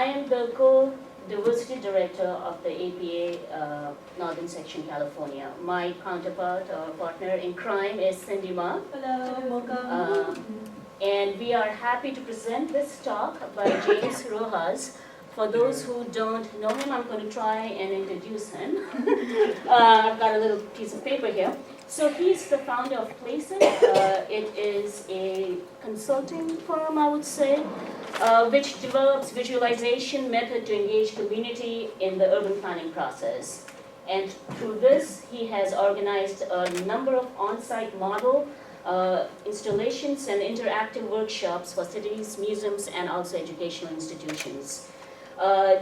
am the co-diversity director of the APA Northern Section, California. My counterpart or partner in crime is Cindy Ma. Hello, welcome. And we are happy to present this talk by James Rojas. For those who don't know him, I'm going to try and introduce him. I've got a little piece of paper here. So he's the founder of Places. It is a consulting firm, I would say, which develops visualization method to engage community in the urban planning process. And through this, he has organized a number of on-site model installations and interactive workshops for cities, museums, and also educational institutions.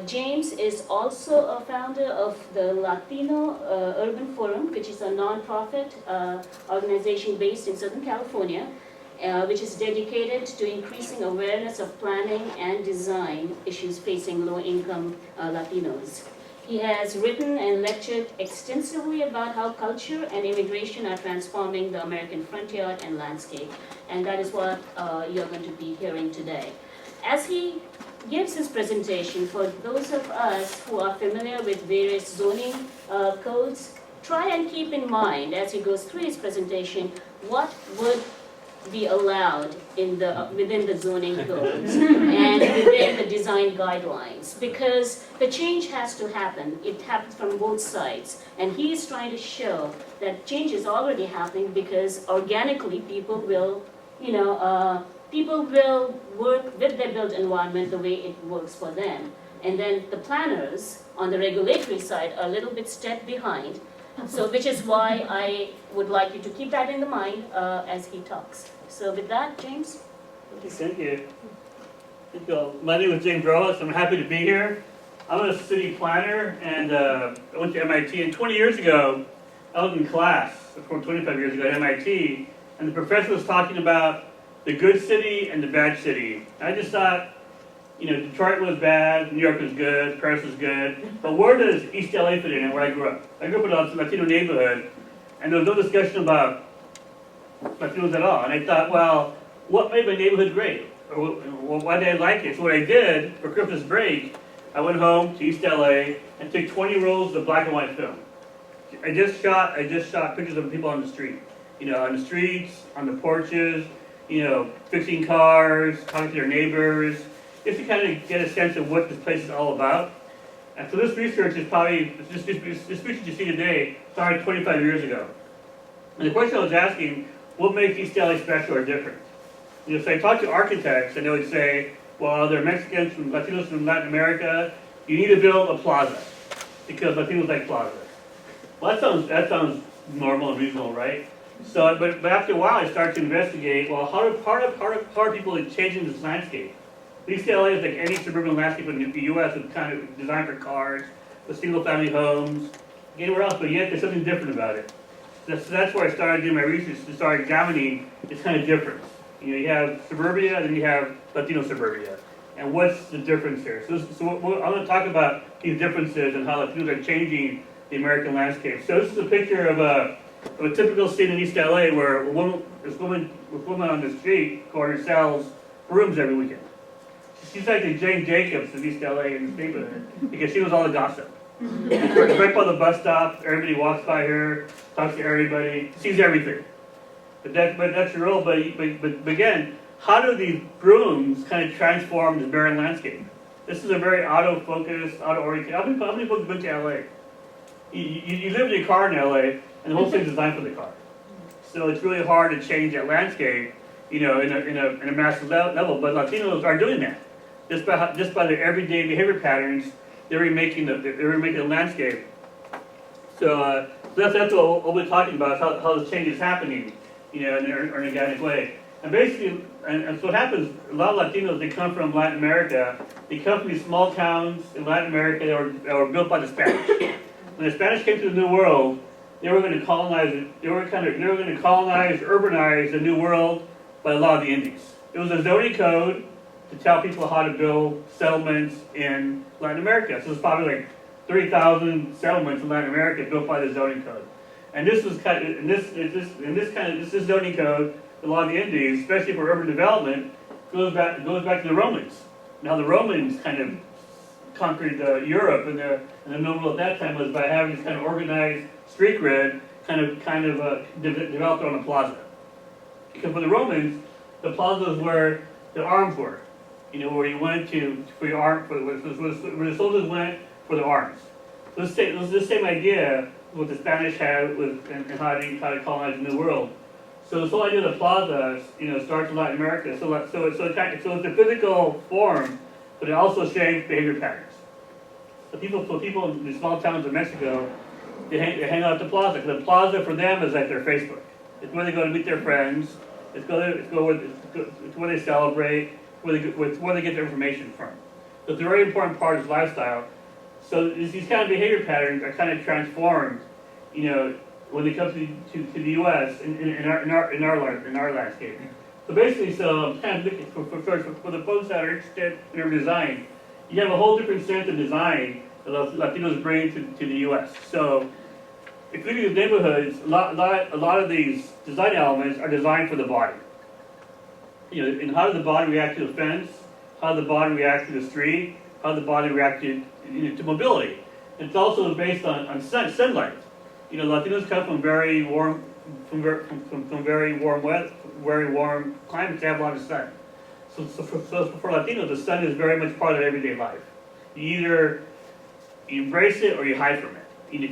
James is also a founder of the Latino Urban Forum, which is a nonprofit organization based in Southern California, which is dedicated to increasing awareness of planning and design issues facing low-income Latinos. He has written and lectured extensively about how culture and immigration are transforming the American frontier and landscape, and that is what you're going to be hearing today. As he gives his presentation, for those of us who are familiar with various zoning codes, try and keep in mind as he goes through his presentation what would be allowed within the zoning codes and within the design guidelines, because the change has to happen. It happens from both sides, and he is trying to show that change is already happening because organically people will, people will work with their built environment the way it works for them. And then the planners on the regulatory side are a little bit step behind. So which is why I would like you to keep that in the mind as he talks. So with that, James? Thank you. My name is James Rojas. I'm happy to be here. I'm a city planner, and I went to MIT. And 20 years ago, I was in class, or 25 years ago at MIT, and the professor was talking about the good city and the bad city. And I just thought, Detroit was bad, New York was good, Paris was good, but where does East LA fit in, and where I grew up? I grew up in a Latino neighborhood, and there was no discussion about Latinos at all. And I thought, well, what made my neighborhood great? Or why did I like it? So what I did for Christmas break, I went home to East LA and took 20 rolls of black and white film. I just shot pictures of people on the street, on the streets, on the porches, fixing cars, talking to their neighbors, just to kind of get a sense of what this place is all about. And so this research is probably, this research you see today started 25 years ago. And the question I was asking, what makes East LA special or different? So I talked to architects, and they would say, well, there are Mexicans and Latinos from Latin America, you need to build a plaza, because Latinos like plazas. Well, that sounds normal and reasonable, right? So, but after a while, I started to investigate, well, how are people changing this landscape? East LA is like any suburban landscape in the U.S. is kind of designed for cars, with single-family homes, anywhere else, but yet there's something different about it. So that's where I started doing my research, to start examining this kind of difference. You have suburbia, then you have Latino suburbia. And what's the difference here? So I'm going to talk about these differences and how Latinos are changing the American landscape. So this is a picture of a typical scene in East LA where this woman on the street corner sells brooms every weekend. She's like the Jane Jacobs of East LA in this neighborhood because she was all the gossip. Right by the bus stop, everybody walks by her, talks to everybody, sees everything. But that's her role. But again, how do these brooms kind of transform the barren landscape? This is a very auto-focused, auto-oriented. How many folks have been to LA? You live in your car in LA, and the whole thing's designed for the car. So it's really hard to change that landscape, in a massive level. But Latinos are doing that just by their everyday behavior patterns. They're remaking the landscape. So that's what we'll be talking about, how this change is happening, in an organic way. And basically, and so what happens, a lot of Latinos, they come from Latin America. They come from these small towns in Latin America that were built by the Spanish. When the Spanish came to the New World, they were going to colonize it. They were going to colonize, urbanize the New World by the law of the Indies. It was a zoning code to tell people how to build settlements in Latin America. So there's probably like 30,000 settlements in Latin America built by the zoning code. And this was this zoning code, the law of the Indies, especially for urban development, goes back to the Romans. Now the Romans kind of conquered Europe, and the novel at that time was by having this kind of organized street grid, developed on a plaza. Because for the Romans, the plaza was where the arms were. Where you went to for your arm, where the soldiers went for their arms. So this same idea what the Spanish had with and how to colonize the New World. So this whole idea of the plaza, starts in Latin America. So it's a physical form, but it also shapes behavior patterns. So people in the small towns of Mexico, they hang out at the plaza. Because the plaza for them is like their Facebook. It's where they go to meet their friends. It's where they celebrate. It's where they get their information from. So it's a very important part of his lifestyle. So these kind of behavior patterns are kind of transformed, when they come to the U.S. in our landscape. So basically, I'm kind of looking for the folks that are interested in urban design. You have a whole different sense of design that Latinos bring to the U.S. So if you look at the neighborhoods, a lot of these design elements are designed for the body. And how does the body react to the fence? How does the body react to the street? How does the body react to mobility? It's also based on sunlight. Latinos come from very warm climates. They have a lot of sun. So for Latinos, the sun is very much part of their everyday life. You embrace it or you hide from it. You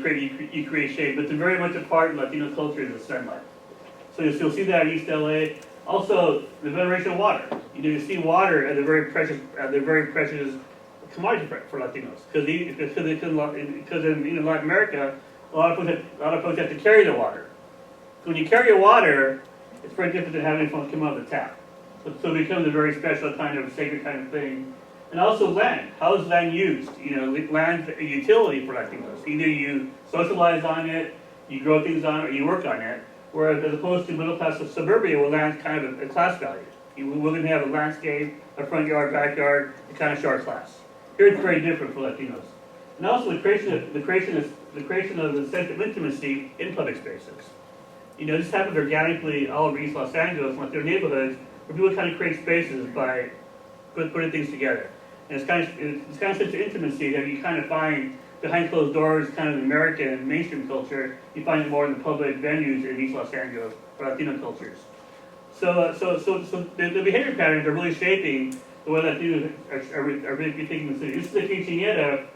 create shade, but it's very much a part of Latino culture is the sunlight. So you'll see that in East LA. Also, the veneration of water. You see water as a very precious commodity for Latinos because in Latin America, a lot of folks have to carry the water. So when you carry your water, it's very different than having it come out of the tap. So it becomes a very special kind of sacred kind of thing. And also land. How is land used? Land's a utility for Latinos. Either you socialize on it, you grow things on it, or you work on it. Whereas as opposed to middle class of suburbia, where land's kind of a class value. We're going to have a landscape, a front yard, backyard, to kind of show our class. Here it's very different for Latinos. And also the creation of the sense of intimacy in public spaces. This happens organically all over East Los Angeles, like their neighborhoods, where people kind of create spaces by putting things together. And it's kind of sense of intimacy that you kind of find behind closed doors, kind of American mainstream culture. You find it more in the public venues in East Los Angeles for Latino cultures. So the behavior patterns are really shaping the way Latinos are really thinking the city. This is a quinceañera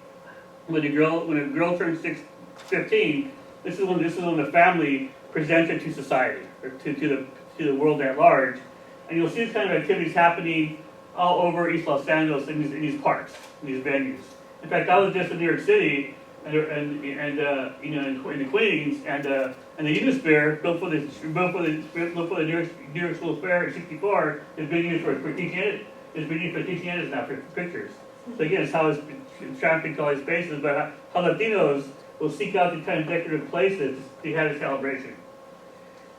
when a girl turns 15. This is when the family presents it to society or to the world at large, and you'll see these kind of activities happening all over East Los Angeles in these parks, in these venues. In fact, I was just in New York City, in the Queens, and the Unisphere built for the New York School Fair in '64 is being used for quinceañeras. It's being used for quinceañeras now for pictures. So again, it's how it's trafficking all these spaces, but how Latinos will seek out these kind of decorative places to have a celebration.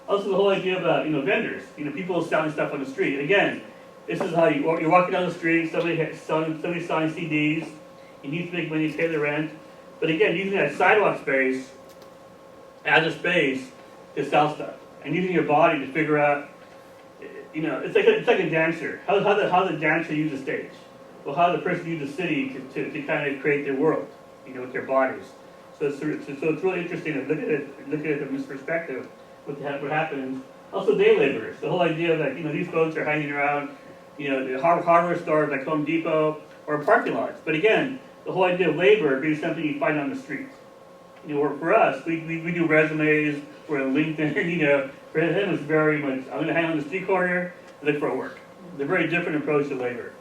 Also, the whole idea about vendors, people selling stuff on the street. Again, this is how you're walking down the street, somebody's selling CDs. You need to make money to pay the rent. But again, using that sidewalk space as a space to sell stuff. And using your body to figure out, it's like a dancer. How the dancer use the stage? Well, how the person use the city to kind of create their world, with their bodies. So it's really interesting to look at it from this perspective, what happens. Also day laborers. The whole idea that, these folks are hanging around, the hardware stores like Home Depot or parking lots. But again, the whole idea of labor being something you find on the street. For us, we do resumes, we're on LinkedIn, for them it's very much, I'm going to hang on the street corner and look for work. It's a very different approach to labor.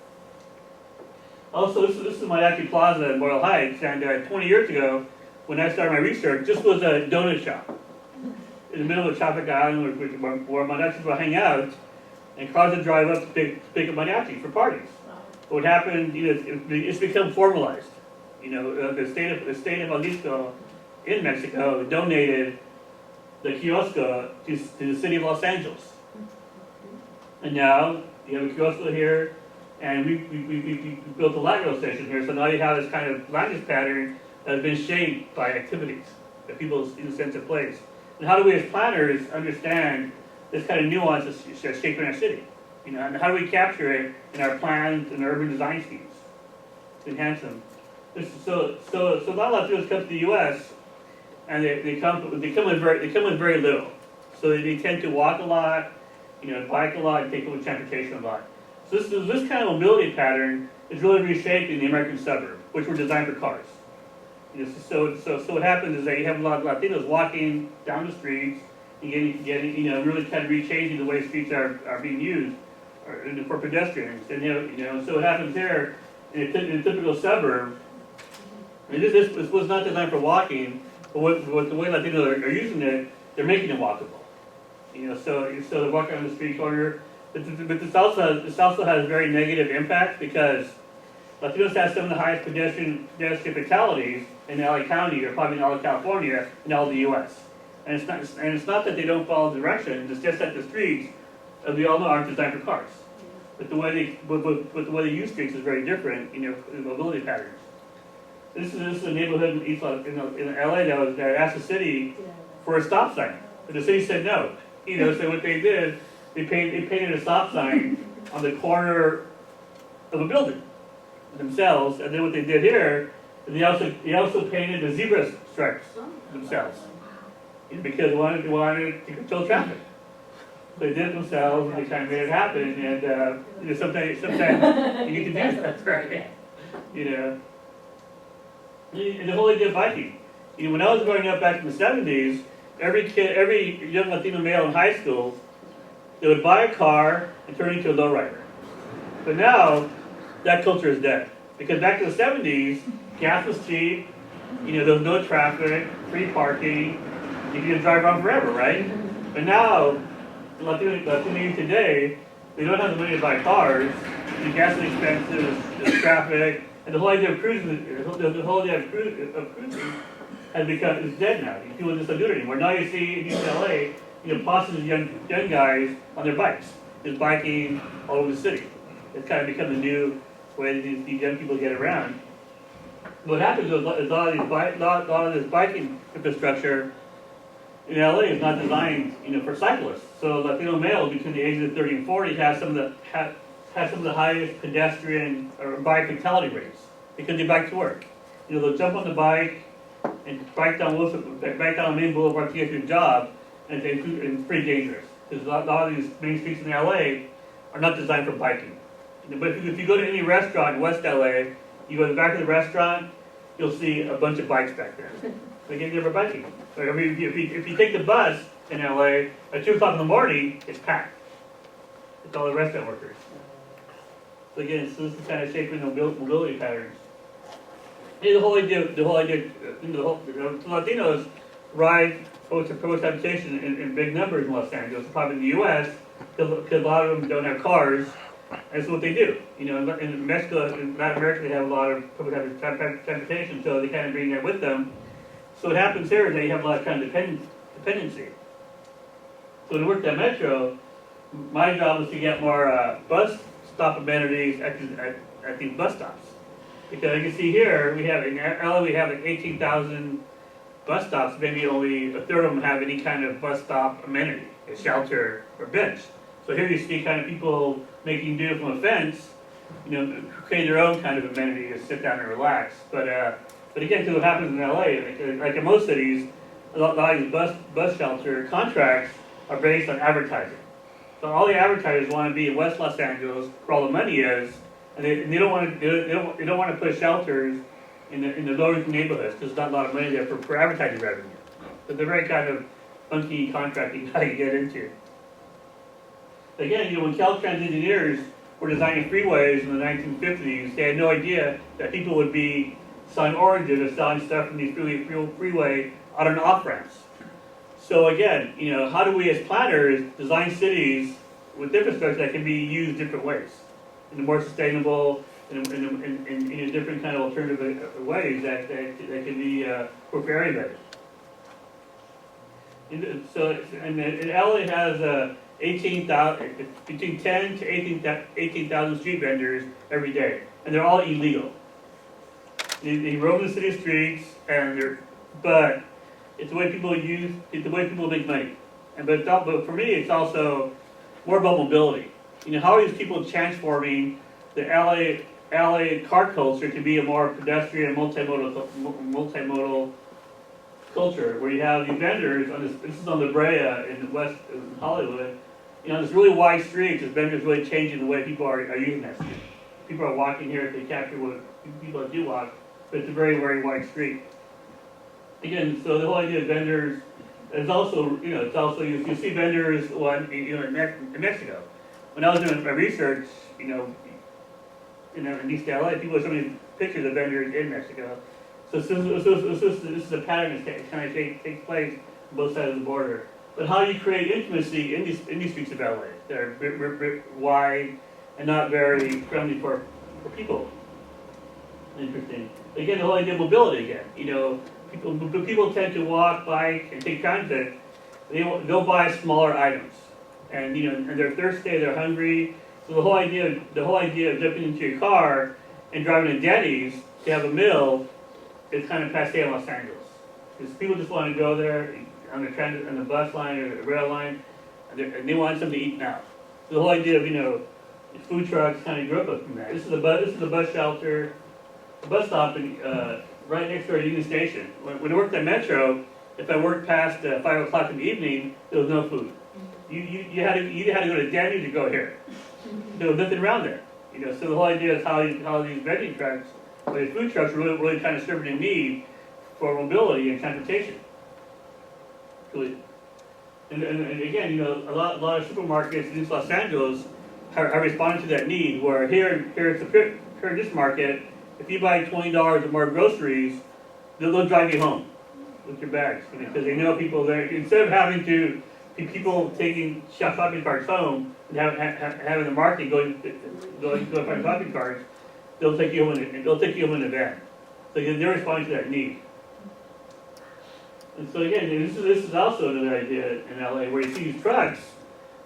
Also, this is Mariachi Plaza in Boyle Heights, and 20 years ago, when I started my research, this was a donut shop in the middle of Tropic Island where mariachis will hang out, and cars would drive up to pick up mariachi for parties. What happened, it's become formalized. The state of Jalisco in Mexico donated the kiosco to the city of Los Angeles. And now you have a kiosco here, and we built a light rail station here, so now you have this kind of language pattern that has been shaped by activities, that people's sense of place. And how do we as planners understand this kind of nuance that's shaping our city? And how do we capture it in our plans and urban design schemes to enhance them? So a lot of Latinos come to the U.S. and they come with very little. So they tend to walk a lot, bike a lot, and take public transportation a lot. So this kind of mobility pattern is really reshaping the American suburb, which were designed for cars. So what happens is that you have a lot of Latinos walking down the streets and getting really kind of rechanging the way streets are being used for pedestrians. And so what happens here in a typical suburb, and this was not designed for walking, but what the way Latinos are using it, they're making it walkable. So they're walking on the street corner, but this also has very negative impact because Latinos have some of the highest pedestrian fatalities in LA County, or probably in all of California, in all of the U.S. And it's not that they don't follow directions; it's just that the streets, as we all know, aren't designed for cars. But the way they use streets is very different. In mobility patterns. This is a neighborhood in LA that asked the city for a stop sign, but the city said no. So what they did, they painted a stop sign on the corner of a building themselves, and then what they did here, they also painted the zebra stripes themselves, because they wanted to control traffic. So they did it themselves, and they kind of made it happen. And sometimes you need to do that, right? And the whole idea of biking. When I was growing up back in the 70s, every young Latino male in high school, they would buy a car and turn it into a lowrider. But now, that culture is dead. Because back in the 70s, gas was cheap, there was no traffic, free parking, you could just drive around forever, right? But now, Latino youth today, they don't have the money to buy cars, the gas is expensive, there's traffic, and the whole idea of cruising, is dead now. People just don't do it anymore. Now you see in UCLA, posses of young guys on their bikes, just biking all over the city. It's kind of become the new way these young people get around. What happens is a lot of this biking infrastructure in LA is not designed, for cyclists. So Latino males between the ages of 30 and 40 have some of the highest pedestrian or bike fatality rates because they bike to work. They'll jump on the bike and bike down the main boulevard to get to a job, and it's pretty dangerous because a lot of these main streets in LA are not designed for biking. But if you go to any restaurant in West LA, you go to the back of the restaurant, you'll see a bunch of bikes back there. They get there for biking. Or if you take the bus in LA at 2 o'clock in the morning, it's packed. It's all the restaurant workers. So again, this is kind of shaping the mobility patterns. The whole idea, Latinos ride public transportation in big numbers in Los Angeles, probably in the U.S., because a lot of them don't have cars. That's what they do. In Mexico, in Latin America, they have a lot of public transportation, so they kind of bring that with them. So what happens here is that you have a lot of kind of dependency. So to work at Metro, my job was to get more bus stop amenities at these bus stops. Because you can see here, in LA we have like 18,000 bus stops, maybe only a third of them have any kind of bus stop amenity, a shelter or bench. So here you see kind of people making do from a fence, create their own kind of amenity to sit down and relax. But again, because what happens in LA, like in most cities, a lot of these bus shelter contracts are based on advertising. So all the advertisers want to be in West Los Angeles, where all the money is, and they don't want to put shelters in the lower income neighborhoods because there's not a lot of money there for advertising revenue. So they're very kind of funky contracting how you get into. Again, when Caltrans engineers were designing freeways in the 1950s, they had no idea that people would be selling oranges or selling stuff from these freeway on and off ramps. So again, how do we as planners design cities with infrastructure that can be used different ways, in a more sustainable, in different kind of alternative ways that can be for everybody. And LA has 18,000, between 10 to 18,000 street vendors every day, and they're all illegal. They roam the city streets, but it's the way people make money. But for me, it's also more about mobility. How are these people transforming the LA LA car culture to be a more pedestrian, multimodal culture, where you have these vendors on this is on La Brea in West in Hollywood, this really wide streets, this vendors really changing the way people are using that street. People are walking here to capture what people do walk, but it's a very, very wide street. Again, so the whole idea of vendors is also, it's also, you see vendors in Mexico. When I was doing my research, in East LA, people are showing me pictures of vendors in Mexico. So this is a pattern that kind of takes place on both sides of the border. But how do you create intimacy in these streets of LA? They're wide and not very friendly for people. Interesting. Again, the whole idea of mobility again. People tend to walk, bike, and take transit. They'll buy smaller items, and and they're thirsty, they're hungry. So the whole idea of jumping into your car and driving to Denny's to have a meal is kind of passé in Los Angeles. Because people just want to go there on the bus line or the rail line, and they want something to eat now. So the whole idea of food trucks kind of grew up from that. This is the bus shelter, the bus stop right next door to Union Station. When I worked at Metro, if I worked past 5 o'clock in the evening, there was no food. You either had to go to Denny's or go here. There was nothing around there. So the whole idea is how these vending trucks, or these food trucks, are really kind of serving a need for mobility and transportation. And again, a lot of supermarkets in Los Angeles have responded to that need. Where here in this market, if you buy $20 or more groceries, they'll drive you home with your bags, because they know people there. Instead of having to people taking shopping carts home and having the market going find shopping carts, they'll take you home in a van. So they're responding to that need. And so again, this is also another idea in LA, where you see these trucks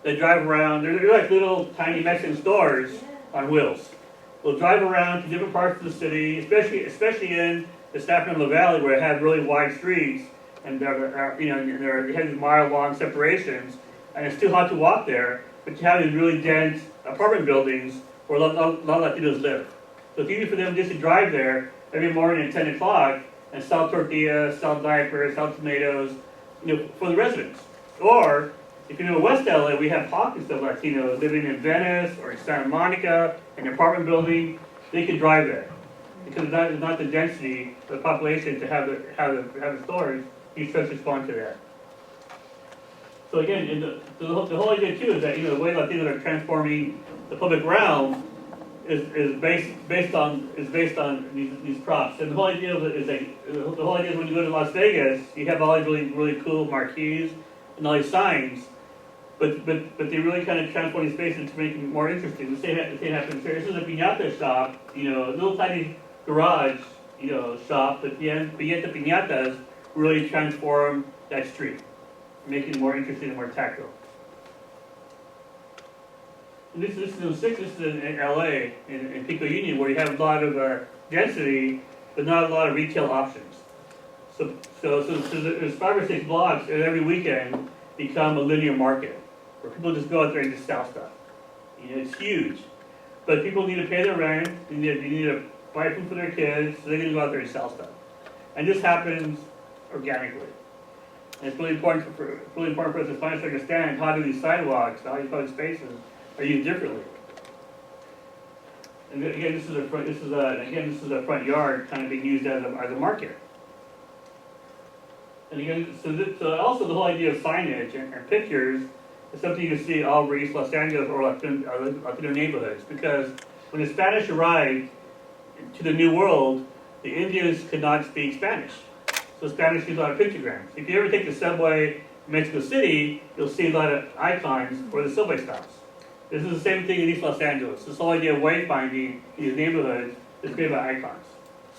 that drive around. They're like little tiny Mexican stores on wheels. They'll drive around to different parts of the city, especially in the San Fernando Valley, where it has really wide streets, and they have these mile-long separations, and it's too hot to walk there. But you have these really dense apartment buildings where a lot of Latinos live. So it's easy for them just to drive there every morning at 10 o'clock and sell tortillas, sell diapers, sell tomatoes, for the residents. Or if you know West LA, we have pockets of Latinos living in Venice or in Santa Monica, in an apartment building. They can drive there because it's not the density of the population to have the stores. These trucks respond to that. So again, the whole idea too is that the way Latinos are transforming the public realm is based on these props. And the whole idea is when you go to Las Vegas, you have all these really cool marquees and all these signs, but they really kind of transform these spaces to make them more interesting. The same happens here. This is a piñata shop, a little tiny garage, shop, but yet the piñatas really transform that street, making it more interesting and more tactile. And this is in LA, in Pico Union, where you have a lot of density, but not a lot of retail options. So there's 5 or 6 blocks, and every weekend become a linear market, where people just go out there and just sell stuff. It's huge. But people need to pay their rent, they need to buy food for their kids, so they're going to go out there and sell stuff. And this happens organically. And it's really important for us to finally understand how do these sidewalks, how these public spaces are used differently. And again, this is a front yard kind of being used as a market. And again, so also the whole idea of signage and pictures is something you see all over East Los Angeles or Latino neighborhoods, because when the Spanish arrived to the New World, the Indians could not speak Spanish. So Spanish used a lot of pictograms. If you ever take the subway in Mexico City, you'll see a lot of icons for the subway stops. This is the same thing in East Los Angeles. This whole idea of wayfinding these neighborhoods is created by icons.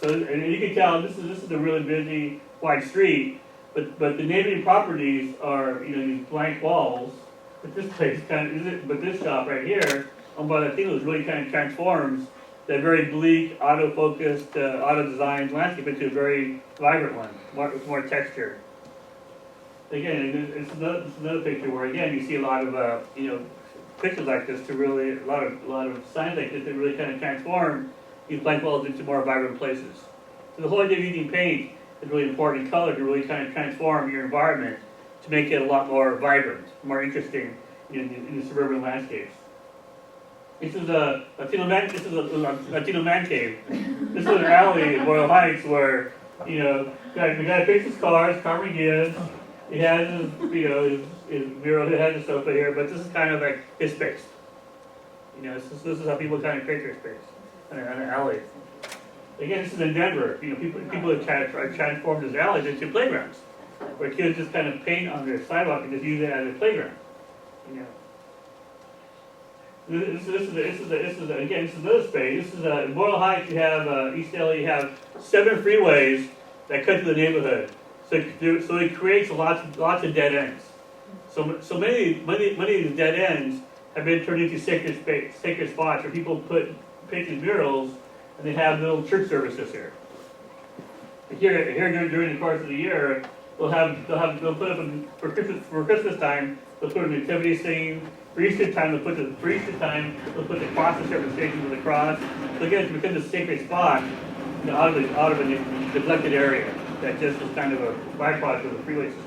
So, and you can tell this is a really busy, wide street, but the neighboring properties are these blank walls. But this place this shop right here, owned by Latinos, really kind of transforms that very bleak, auto-focused, auto-designed landscape into a very vibrant one, with more texture. Again, it's another picture where again you see a lot of pictures like this a lot of signs like this that really kind of transform these blank walls into more vibrant places. So the whole idea of using paint is really important in color to really kind of transform your environment to make it a lot more vibrant, more interesting in the suburban landscapes. This is a Latino man cave. This is an alley in Royal Heights where, the guy fixes cars, Carmen Gibbs. He has his mural, he has a sofa here, but this is kind of like his space. This is how people kind of create their space in an alley. Again, this is in Denver. People have transformed these alleys into playgrounds, where kids just kind of paint on their sidewalk and just use it as a playground. This is another space. This is in Boyle Heights. You have East LA. You have 7 freeways that cut through the neighborhood. So it creates lots of dead ends. So many of these dead ends have been turned into sacred spots where people paint these murals and they have little church services here. Here during the course of the year, they'll put up for Christmas time. They'll put a nativity scene. For Easter time, they'll put the cross at certain stations of the cross. So again, it becomes a sacred spot out of a neglected area that just is kind of a byproduct of the freeway system.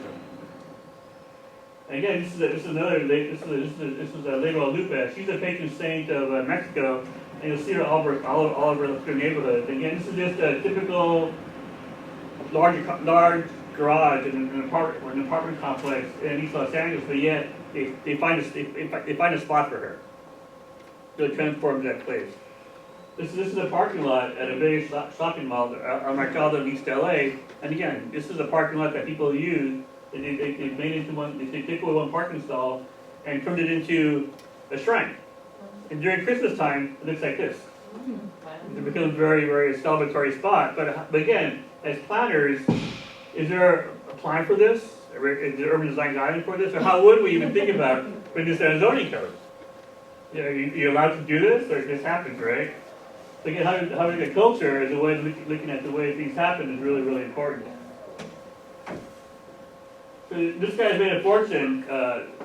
And again, this is Lady Guadalupe. She's a patron saint of Mexico, and you'll see her all over the neighborhood. And again, this is just a typical large garage in an apartment complex in East Los Angeles, but yet they find a spot for her. Really transforms that place. This is a parking lot at a big shopping mall on Mercado in East LA, and again, this is a parking lot that people use. They made into one. They take away one parking stall and turned it into a shrine. And during Christmas time, it looks like this. It becomes a very, very celebratory spot. But again, as planners, is there a plan for this? Is there urban design guidance for this? Or how would we even think about putting this in a zoning code? You're allowed to do this, or it just happens, right? So again, having a culture as a way of looking at the way things happen is really, really important. So this guy's made a fortune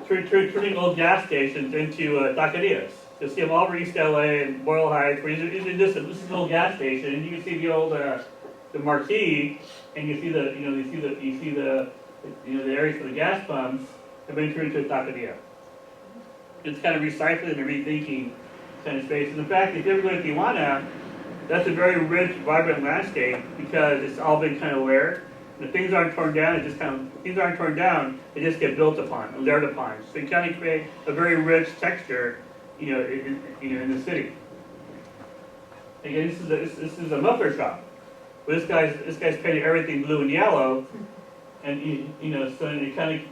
turning old gas stations into taquerias. You'll see them all over East LA and Boyle Heights. Where this is an old gas station, and you can see the old the marquee, and you see the areas for the gas pumps have been turned into a taqueria. It's kind of recycling and rethinking kind of space. And in fact, if you ever go to Tijuana, that's a very rich, vibrant landscape because it's all been kind of layered. And if things aren't torn down, they just get built upon, layered upon. So you kind of create a very rich texture, in the city. Again, this is a muffler shop. But this guy's painted everything blue and yellow, and so it kind of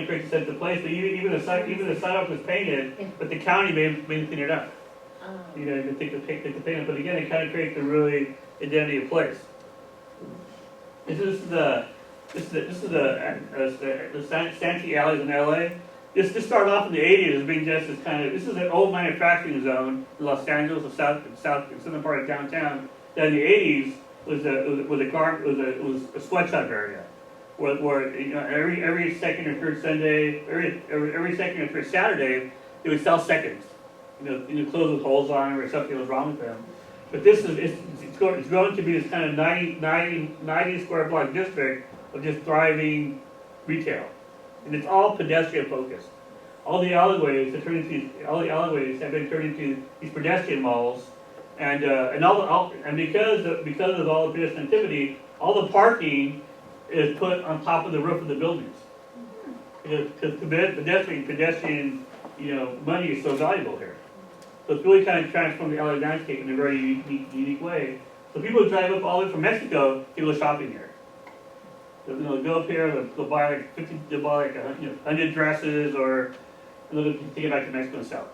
creates a sense of place. But even the sidewalk was painted, but the county made clean it up. You take the paint, but again, it kind of creates a really identity of place. This is the Santee alleys in LA. This started off in the 80s as being just as this is an old manufacturing zone in Los Angeles, the southern part of downtown. That in the 80s was a sweatshop area, where every second or third Sunday, every second or third Saturday, they would sell seconds. Clothes with holes on them or something was wrong with them. But it's going to be this kind of 90 square block district of just thriving retail, and it's all pedestrian focused. All the alleyways have been turned into these pedestrian malls, and because of all the pedestrian activity, all the parking is put on top of the roof of the buildings. Because pedestrian money is so valuable here. So it's really kind of transformed the LA landscape in a very unique way. So people who drive up all the way from Mexico to go shopping here. So, go up here, they'll buy like 100 dresses, or they'll take it back to Mexico and sell it.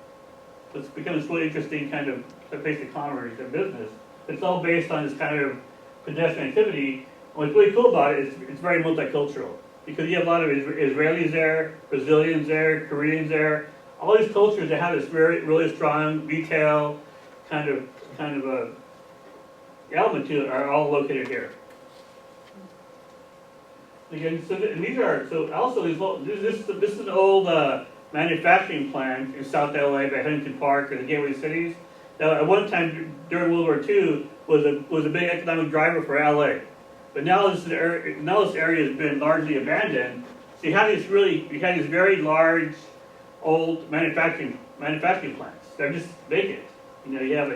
So it's become this really interesting kind of place of commerce and business. It's all based on this kind of pedestrian activity. And what's really cool about it is it's very multicultural, because you have a lot of Israelis there, Brazilians there, Koreans there. All these cultures that have this really strong retail kind of element to it are all located here. Again, this is an old manufacturing plant in South LA by Huntington Park or the Gateway Cities. Now, at one time during World War II was a big economic driver for LA. But now this area has been largely abandoned. So you have these very large, old manufacturing plants. They're just vacant. You have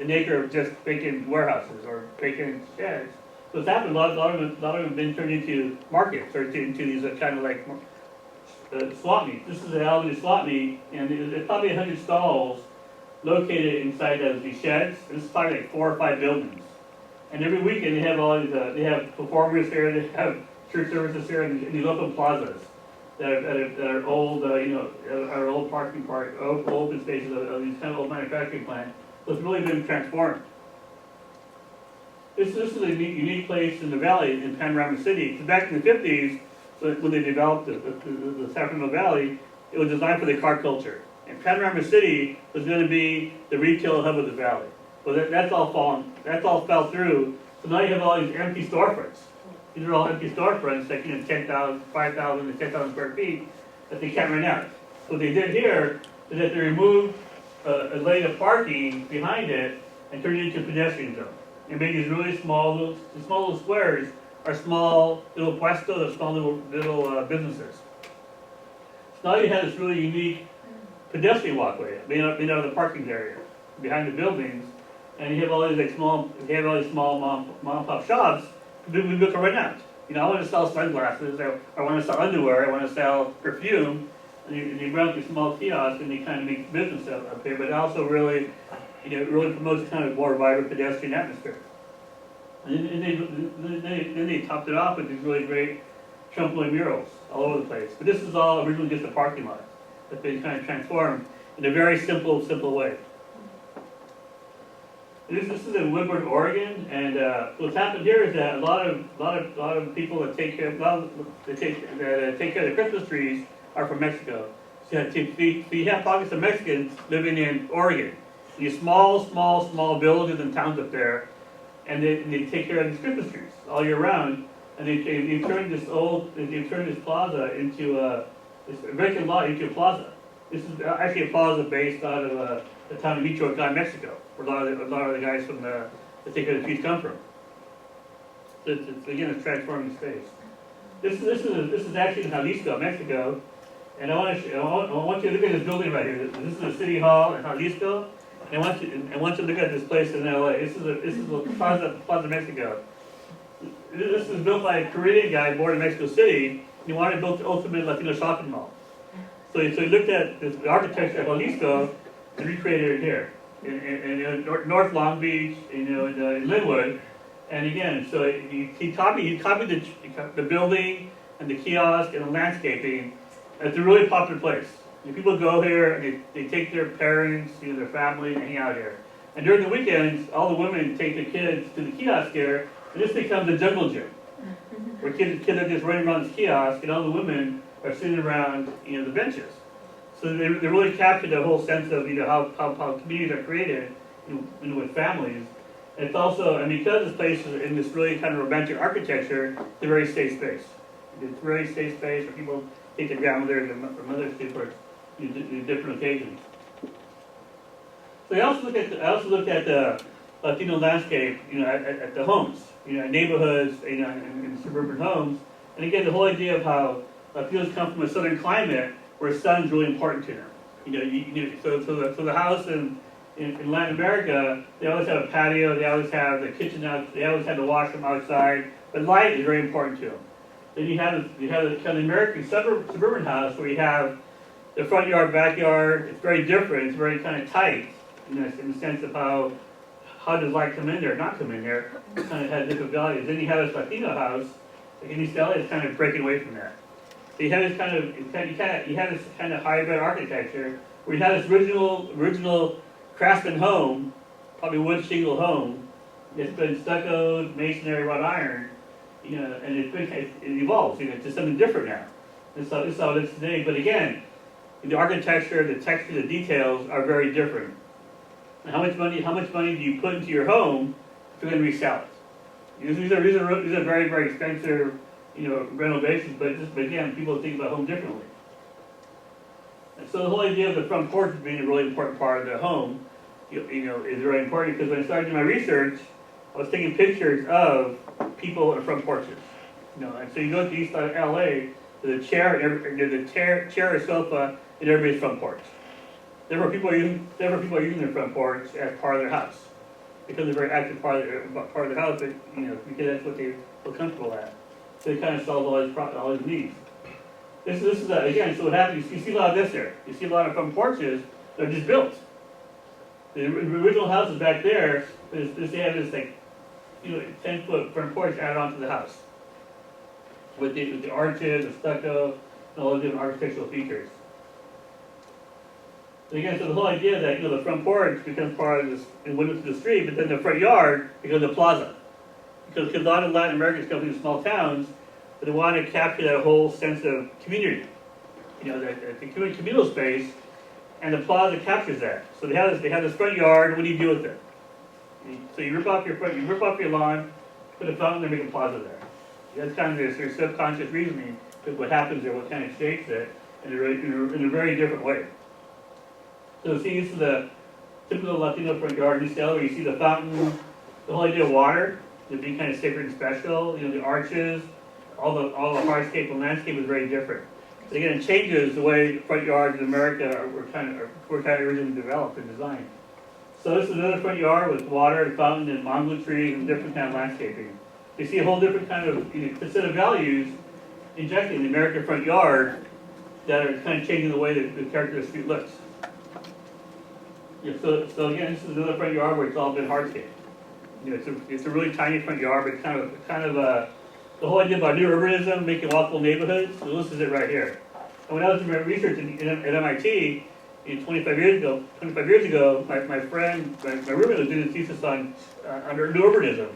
an acre of just vacant warehouses or vacant sheds. So it's happened. A lot of them have been turned into markets or into these kind of like swap meets. This is an Avenue swap meet, and there's probably 100 stalls located inside of these sheds. This is probably like 4 or 5 buildings. And every weekend they have all these, they have performers here, they have church services here in these open plazas that are old, are old open spaces of these kind of old manufacturing plants. So it's really been transformed. This is a unique place in the valley in Panorama City. Because back in the 50s, when they developed the Sacramento Valley, it was designed for the car culture. And Panorama City was going to be the retail hub of the valley. But that's all fell through. So now you have all these empty storefronts. These are all empty storefronts that 10,000, 5,000 to 10,000 square feet that they can't rent out. So what they did here is that they removed a lane of parking behind it and turned it into a pedestrian zone. And made these really small little squares are small little puestos, small little businesses. So now you have this really unique pedestrian walkway made out of the parking area behind the buildings, and you have all these small mom and pop shops. We can rent out. I want to sell sunglasses. I want to sell underwear. I want to sell perfume. And you run these small kiosks, and you kind of make business up here. But it also really promotes kind of more vibrant pedestrian atmosphere. And then they topped it off with these really great Trump murals all over the place. But this is all originally just a parking lot that they kind of transformed in a very simple way. This is in Woodward, Oregon, and what's happened here is that a lot of people that take care of the Christmas trees are from Mexico. So you have pockets of Mexicans living in Oregon, these small villages and towns up there, and they take care of these Christmas trees all year round. And they turned this plaza into this vacant lot into a plaza. This is actually a plaza based out of the town of Michoacan, Mexico, where a lot of the guys from that take care of the trees come from. So it's transforming space. This is actually in Jalisco, Mexico, and I want you to look at this building right here. This is the city hall in Jalisco, and I want you to look at this place in LA. This is Plaza Mexico. This was built by a Korean guy born in Mexico City. He wanted to build the ultimate Latino shopping mall. So he looked at the architecture of Jalisco and recreated it here in North Long Beach, in Linwood. And again, so he copied the building and the kiosk and the landscaping. It's a really popular place. People go here and they take their parents, their family, and hang out here. And during the weekends, all the women take their kids to the kiosk here, and this becomes a jungle gym, where kids are just running around this kiosk, and all the women are sitting around, the benches. So they really captured the whole sense of, how communities are created, with families. And it's also, and because this place is in this really kind of romantic architecture, it's a very safe space. It's a very safe space where people take their grandmothers and mothers to for different occasions. So I also looked at the Latino landscape, at the homes, neighborhoods, in suburban homes. And again, the whole idea of how Latinos come from a southern climate where sun's really important to them. So the house in Latin America, they always have a patio, they always have the kitchen out, they always have the washroom outside, but light is very important to them. Then you have a kind of American suburban house where you have the front yard, backyard. It's very different. It's very kind of tight in the sense of how does light come in there, not come in there. It kind of has different values. Then you have this Latino house, like in East LA, it's kind of breaking away from that. So you have this kind of hybrid architecture where you have this original craftsman home, probably wood shingle home. It's been stuccoed, masonry, wrought iron, and it evolves, to something different now. This is how it is today. But again, the architecture, the texture, the details are very different. And how much money do you put into your home if you're going to resell it? These are very, very expensive, renovations. But again, people think about home differently. And so the whole idea of the front porch being a really important part of the home. is very important, because when I started doing my research, I was taking pictures of people in front porches. And so you go to east side of LA, there's a chair or sofa in everybody's front porch. Therefore, people are using their front porch as part of their house, because they're a very active part of their house. Because that's what they feel comfortable at. So it kind of solves all his needs. This is again. So what happens? You see a lot of this there. You see a lot of front porches that are just built. The original houses back there, they have this 10-foot front porch added onto the house, with the arches, the stucco, and all the different architectural features. And again, so the whole idea that the front porch becomes part of this window to the street, but then the front yard becomes a plaza, because a lot of Latin Americans come from small towns, but they want to capture that whole sense of community, the communal space, and the plaza captures that. So they have this front yard. What do you do with it? So you rip off your lawn, put a fountain there, make a plaza there. That's kind of their subconscious reasoning, because what happens there, what kind of shapes it in a very different way. So see, this is the typical Latino front yard in East LA, where you see the fountain, the whole idea of water, it being kind of sacred and special. The arches, all the hardscape and landscape is very different. So again, it changes the way front yards in America were kind of originally developed and designed. So this is another front yard with water and fountain and mango trees and different kind of landscaping. You see a whole different kind of set of values injected in the American front yard that are kind of changing the way that the character of the street looks. So again, this is another front yard where it's all been hardscape. It's a really tiny front yard, but kind of the whole idea about new urbanism, making walkable neighborhoods. So this is it right here. And when I was doing my research at MIT, 25 years ago, my roommate was doing a thesis on under new urbanism,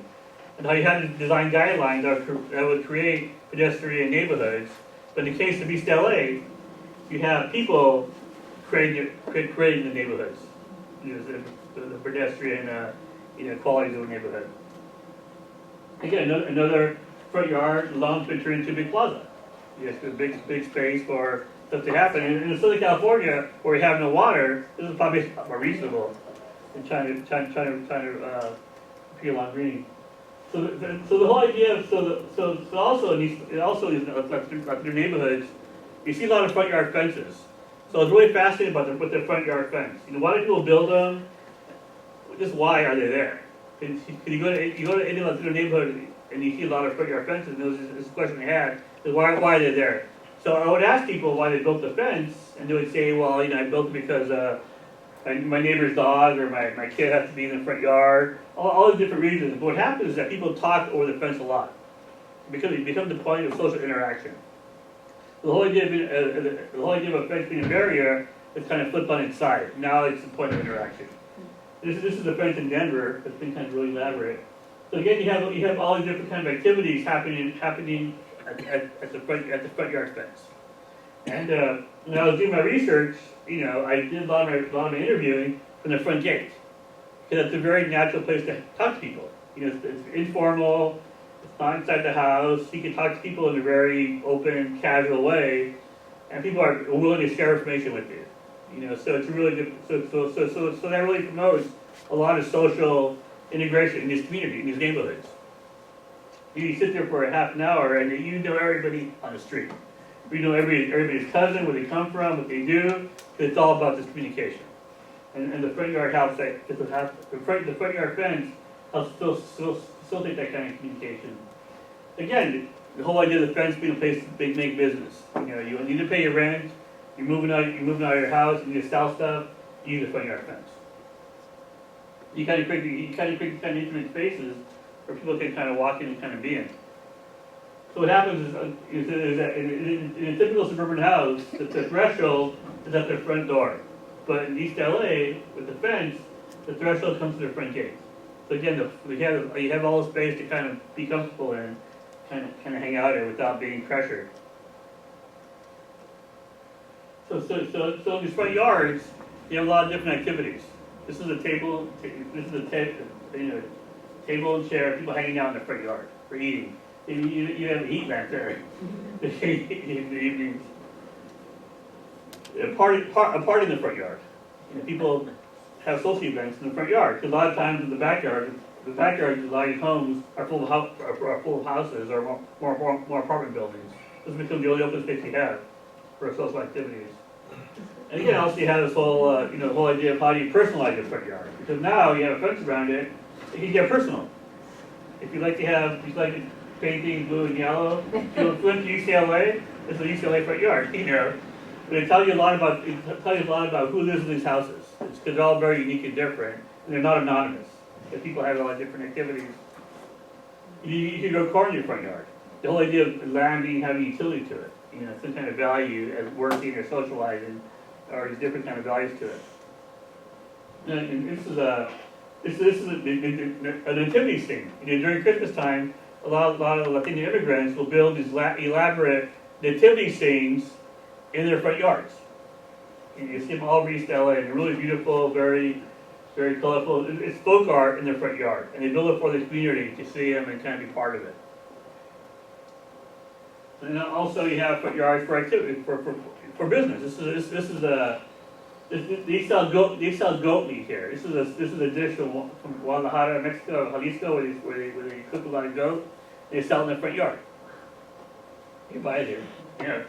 and how you had to design guidelines that would create pedestrian neighborhoods. But in the case of East LA, you have people creating the neighborhoods, the pedestrian qualities of a neighborhood. Again, another front yard allows to turn into a big plaza. Yes, a big space for stuff to happen. And in Southern California, where we have no water, this is probably more reasonable than trying to appeal on green. So the whole idea, also in these neighborhoods, you see a lot of front yard fences. So I was really fascinated with the front yard fence. Why do people build them? Just why are they there? You go to any Latino neighborhood and you see a lot of front yard fences. And this question I had is why are they there? So I would ask people why they built the fence, and they would say, well, I built it because my neighbor's dog or my kid has to be in the front yard. All the different reasons. But what happens is that people talk over the fence a lot, because it becomes the point of social interaction. The whole idea of a fence being a barrier is kind of flipped on its side. Now it's the point of interaction. This is a fence in Denver that's been kind of really elaborate. So again, you have all these different kind of activities happening at the front yard fence. And when I was doing my research, I did a lot of my interviewing from the front gate, because it's a very natural place to talk to people. It's informal. It's not inside the house. You can talk to people in a very open, casual way, and people are willing to share information with you. So it's really good. So that really promotes a lot of social integration in this community, in these neighborhoods. You sit there for a half an hour, and you know everybody on the street. You know everybody's cousin, where they come from, what they do. It's all about this communication. And the front yard helps that. The front yard fence helps facilitate that kind of communication. Again, the whole idea of the fence being a place to make business. You need to pay your rent. You're moving out of your house. You need to sell stuff. You use a front yard fence. You kind of create kind of intimate spaces where people can kind of walk in and kind of be in. So what happens is that in a typical suburban house, the threshold is at their front door. But in East LA, with the fence, the threshold comes to their front gate. So again, you have all the space to kind of be comfortable in, kind of hang out in without being pressured. So in these front yards, you have a lot of different activities. This is a table. Table and chair. People hanging out in the front yard for eating. You have a heat back there in the evenings. A party in the front yard. People have social events in the front yard. Because a lot of times in the backyard of a lot of these homes are full of houses or more apartment buildings. This becomes the only open space you have for social activities. And again, also you have this whole, whole idea of how do you personalize your front yard? Because now you have a fence around it, it can get personal. If you like to paint things blue and yellow, if you went to UCLA, it's a UCLA front yard, But it tells you a lot about who lives in these houses. It's because they're all very unique and different, and they're not anonymous. If people have a lot of different activities. You can grow corn in your front yard. The whole idea of land being having utility to it, some kind of value as working or socializing, or there's different kind of values to it. And this is a nativity thing. During Christmas time, a lot of Latino immigrants will build these elaborate nativity scenes in their front yards. And you see them all over East LA. They're really beautiful, very, very colorful. It's folk art in their front yard, and they build it for the community to see them and kind of be part of it. And then also you have front yards for activity, for business. They sell goat meat here. This is a dish from Guadalajara, Mexico, Jalisco, where they cook a lot of goat. They sell it in their front yard. You can buy it here. Yeah.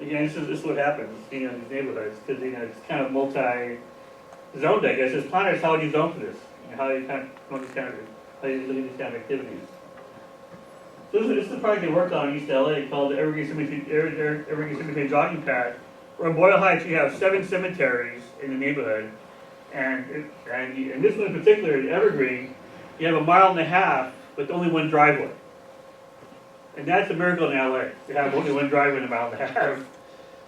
Again, this is what happens, in these neighborhoods, because it's kind of multi-zoned, I guess. As planners, how do you zone for this? How do you kind of how do you look at these kind of activities? So this is a project they worked on in East LA called the Evergreen Cemetery Jogging Path. Where in Boyle Heights you have 7 cemeteries in the neighborhood, and this one in particular, the Evergreen, you have 1.5 miles with only one driveway. And that's a miracle in LA, to have only one driveway in 1.5 miles.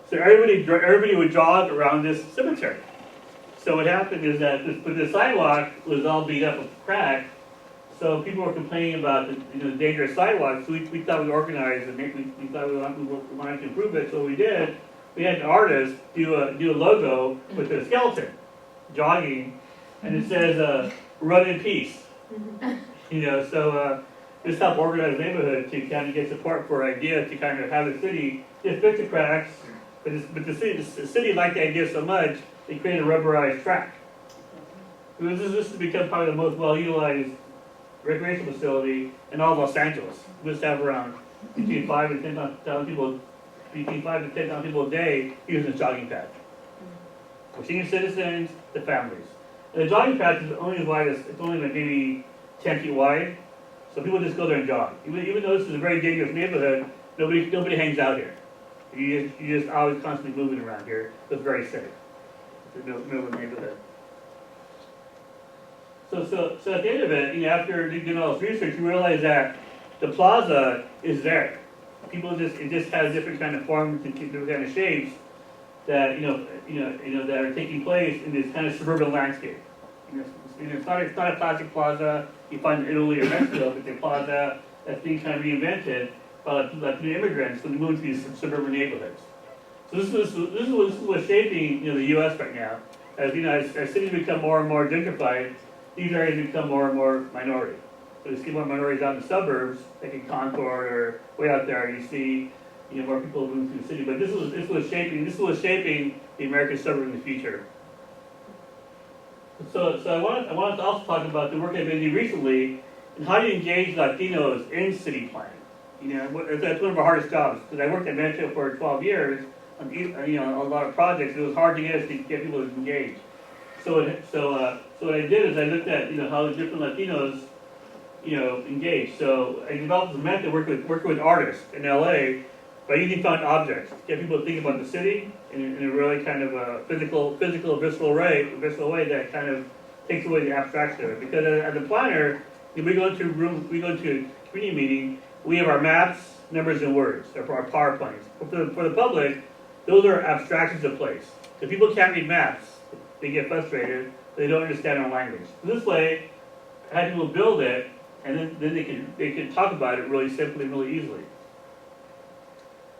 So everybody would jog around this cemetery. So what happened is that the sidewalk was all beat up with crack, so people were complaining about the dangerous sidewalks. So we thought we organized and we thought we wanted to improve it. So what we did, we had an artist do a logo with a skeleton jogging, and it says "Run in peace." So this helped organize the neighborhood to kind of get support for our idea to kind of have the city just fix the cracks. But the city liked the idea so much they created a rubberized track. This has become probably the most well-utilized recreation facility in all of Los Angeles. We just have around between 5 and 10,000 people. Between 5 to 10,000 people a day using the jogging path. For senior citizens, the families. And the jogging path is only as wide as, it's only like maybe 10 feet wide, so people just go there and jog. Even though this is a very dangerous neighborhood, nobody hangs out here. You just always constantly moving around here, so it's very safe. It's the middle of the neighborhood. So at the end of it, after doing all this research, you realize that the plaza is there. It just has different kind of forms and different kind of shapes that that are taking place in this kind of suburban landscape. It's not a classic plaza you find in Italy or Mexico, but it's a plaza that's being kind of reinvented by Latino immigrants when they move to these suburban neighborhoods. So this is what's shaping the U.S. right now. As cities become more and more gentrified, these areas become more and more minority. So you see more minorities out in the suburbs, like in Concord or way out there. You see, more people moving to the city. But this was shaping the American suburb in the future. So I wanted to also talk about the work I've been doing recently and how do you engage Latinos in city planning. That's one of our hardest jobs because I worked at Metro for 12 years on a lot of projects. It was hard to get people to engage. So what I did is I looked at how the different Latinos engage. So I developed a method working with artists in LA by using found objects to get people to think about the city in a really kind of a physical, visceral way that kind of takes away the abstraction of it. Because as a planner, if we go into a community meeting, we have our maps, numbers, and words, or our PowerPoints. For the public, those are abstractions of place. If people can't read maps, they get frustrated, they don't understand our language. So this way, I had people build it, and then they can talk about it really simply, really easily.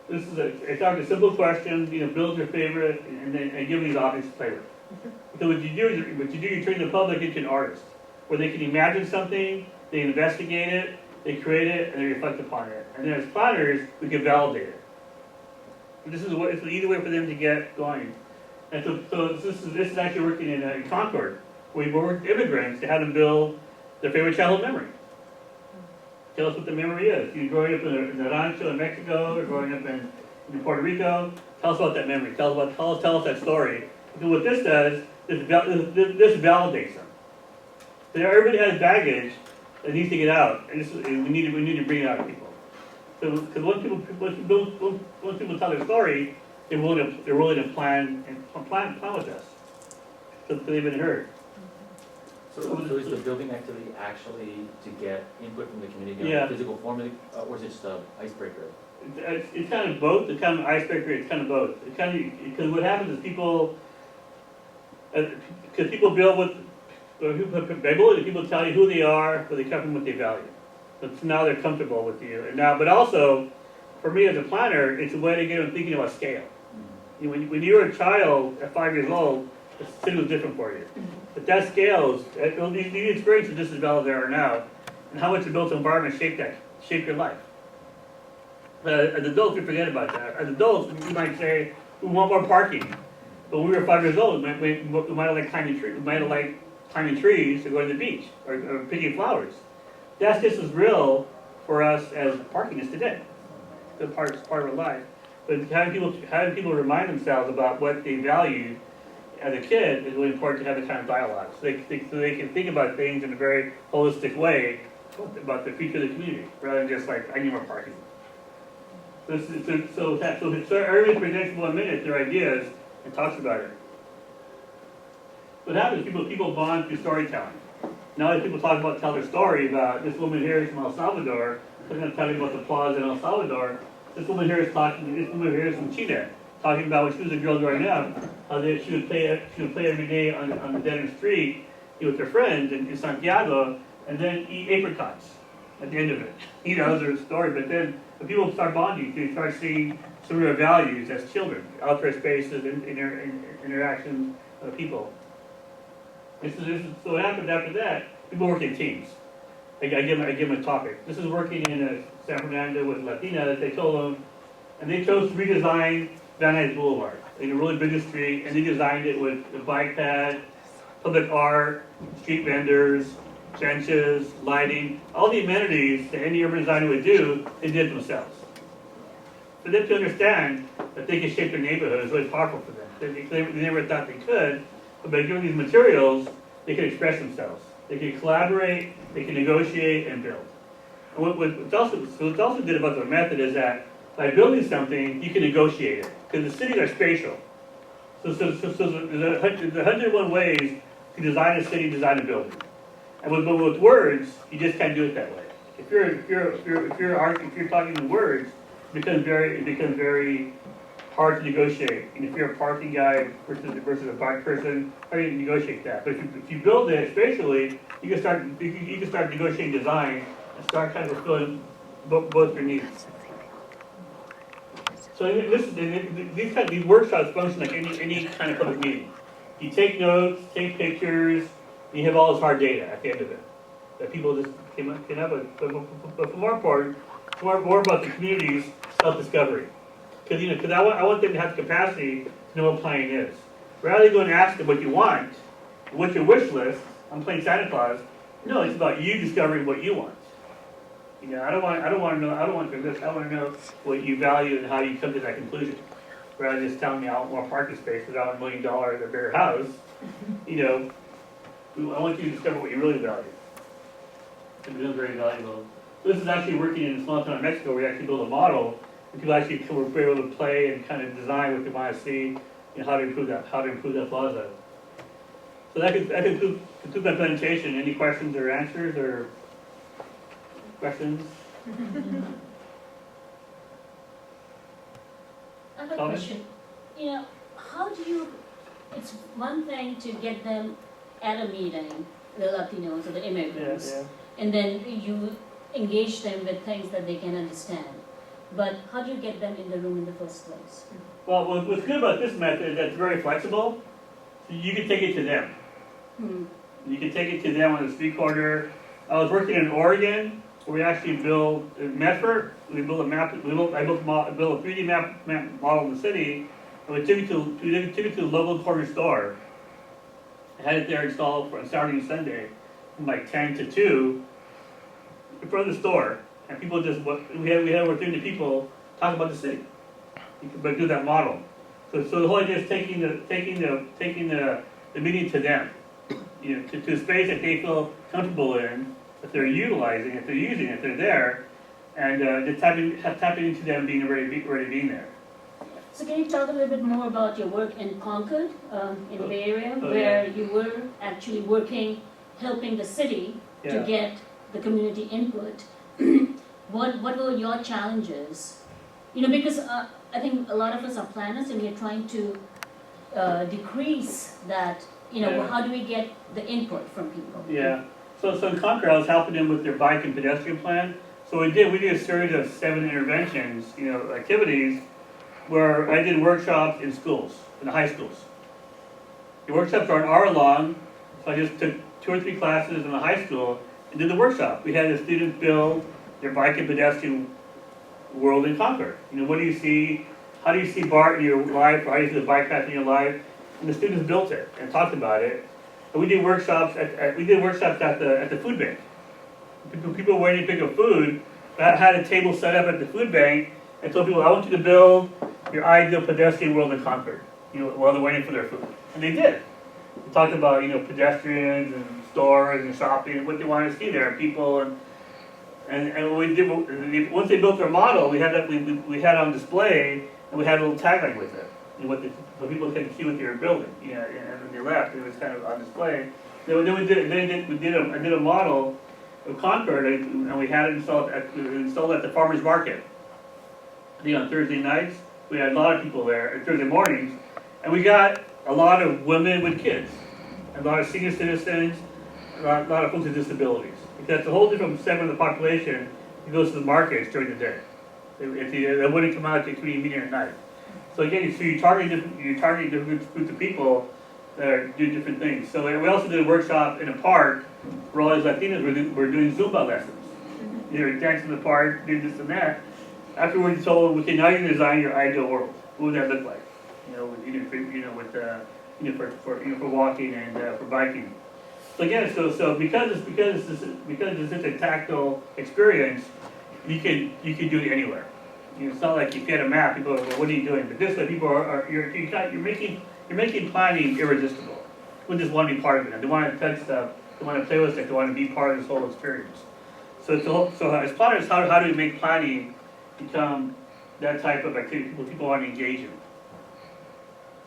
I start with simple questions, build your favorite, and then give them these objects to play with. So what you do, you turn the public into an artist, where they can imagine something, they investigate it, they create it, and they reflect upon it. And then as planners, we can validate it. It's an easy way for them to get going. And so this is actually working in Concord. we work with immigrants to have them build their favorite childhood memory. Tell us what the memory is. You're growing up in a rancho in Mexico, or growing up in Puerto Rico. Tell us about that memory. Tell us that story. Because what this does, this validates them. So everybody has baggage that needs to get out, and we need to bring it out of people. So, because once people tell their story, they're willing to plan with us. So they've been heard. So is the building activity actually to get input from the community Yeah. on physical form, or is it just an icebreaker? It's kind of both. It's kind of icebreaker. It's kind of both. It's kind of because what happens is people build with people tell you who they are, where they come from, what they value. So now they're comfortable with you. And now, but also, for me as a planner, it's a way to get them thinking about scale. You know, when you were a child at 5 years old, the city was different for you. But that scales, these experiences are just as valid as they are now. And how much the built environment shape your life. As adults, we forget about that. As adults, we might say, we want more parking. But when we were 5 years old, we might have liked climbing trees. We might have liked climbing trees or going to the beach or picking flowers. That's just as real for us as parking is today. It's part of our life. But having people remind themselves about what they value as a kid is really important to have the kind of dialogue. So they can think about things in a very holistic way about the future of the community, rather than just like, I need more parking. So everybody presents in 1 minute their ideas and talks about it. What happens is people bond through storytelling. Now that people tell their story about this woman here is from El Salvador, they're going to tell you about the plaza in El Salvador. This woman here is from Chile, talking about when she was a girl growing up, how she would play every day on the dead end street with her friends in Santiago, and then eat apricots at the end of it. You know, there's a story, but then when people start bonding, they start seeing some of their values as children, outdoor spaces, interactions with people. So what happens after that, people work in teams. I give them a topic. This is working in San Fernando with Latinas. They told them, and they chose to redesign Van Nuys Boulevard, like a really busy street, and they designed it with a bike pad, public art, street vendors, benches, lighting, all the amenities that any urban designer would do, they did themselves. For them to understand that they could shape their neighborhood is really powerful for them. They never thought they could, but by giving these materials, they could express themselves. They could collaborate, they could negotiate, and build. And what's also good about the method is that by building something, you can negotiate it, because the cities are spatial. So there's 101 ways to design a city, design a building. And with words, you just can't do it that way. If you're talking in words, it becomes very hard to negotiate. And if you're a parking guy versus a bike person, how do you negotiate that? But if you build it spatially, you can start negotiating design and start kind of fulfilling both your needs. So these workshops function like any kind of public meeting. You take notes, take pictures, and you have all this hard data at the end of it that people just came up with. But more important, more about the community's self-discovery. Because I want them to have the capacity to know what planning is. Rather than go and ask them what you want, what's your wish list, I'm playing Santa Claus. No, it's about you discovering what you want. You know, I don't want to know this. I want to know what you value and how you come to that conclusion. Rather than just telling me I want more parking space because I want $1 million at a bigger house. You know, I want you to discover what you really value. It becomes very valuable. So this is actually working in a small town in Mexico where we actually build a model. People actually were able to play and kind of design what they want to see and how to improve that plaza. So that concludes my presentation. Any questions or answers or questions? I have a question. You know, how do you, it's one thing to get them at a meeting, the Latinos or the immigrants, and then you engage them with things that they can understand. But how do you get them in the room in the first place? Well, what's good about this method is that it's very flexible. So you can take it to them. You can take it to them on the street corner. I was working in Oregon where we actually built in Medford. We built a map. I built a 3D map model of the city, and we took it to the local corner store. I had it there installed for on Saturday and Sunday, from like 10 to 2, in front of the store, and people just, we had over 300 people talk about the city. You could do that model. So the whole idea is taking the meeting to them, to a space that they feel comfortable in, that they're utilizing, if they're using, if they're there, and just tapping into them being already being there. So can you talk a little bit more about your work in Concord, in the Bay Area, where you were actually working, helping the city to get the community input? What were your challenges? Because I think a lot of us are planners and we're trying to decrease that, how do we get the input from people? Yeah. So in Concord, I was helping them with their bike and pedestrian plan. So we did a series of 7 interventions, activities, where I did workshops in schools, in the high schools. The workshops are an hour long, so I just took 2 or 3 classes in the high school and did the workshop. We had the students build their bike and pedestrian world in Concord. What do you see? How do you see BART in your life? Or how do you see the bike path in your life? And the students built it and talked about it. And we did workshops at the food bank. People waiting to pick up food. I had a table set up at the food bank and told people, I want you to build your ideal pedestrian world in Concord, while they're waiting for their food. And they did. We talked about, pedestrians and stores and shopping and what they wanted to see there, people and we did. Once they built their model, we had on display, and we had a little tagline with it, so people could see what they were building. And when they left, it was kind of on display. Then I did a model of Concord, and we had it installed at the farmers market. On Thursday nights, we had a lot of people there, and Thursday mornings, and we got a lot of women with kids, a lot of senior citizens, a lot of folks with disabilities. Because it's a whole different segment of the population who goes to the markets during the day. They wouldn't come out to the community meeting at night. So again, you're targeting different groups of people that do different things. So we also did a workshop in a park where all these Latinos were doing Zumba lessons. They were dancing in the park, doing this and that. Afterwards, told, okay, now you design your ideal world. What would that look like? For walking and for biking. So again, so because it's such a tactile experience, you can do it anywhere. It's not like if you had a map, people are, well, what are you doing? But this way, people you're making planning irresistible. People just want to be part of it. They want to touch stuff. They want to play with stuff. They want to be part of this whole experience. So as planners, how do we make planning become that type of activity where people want to engage in?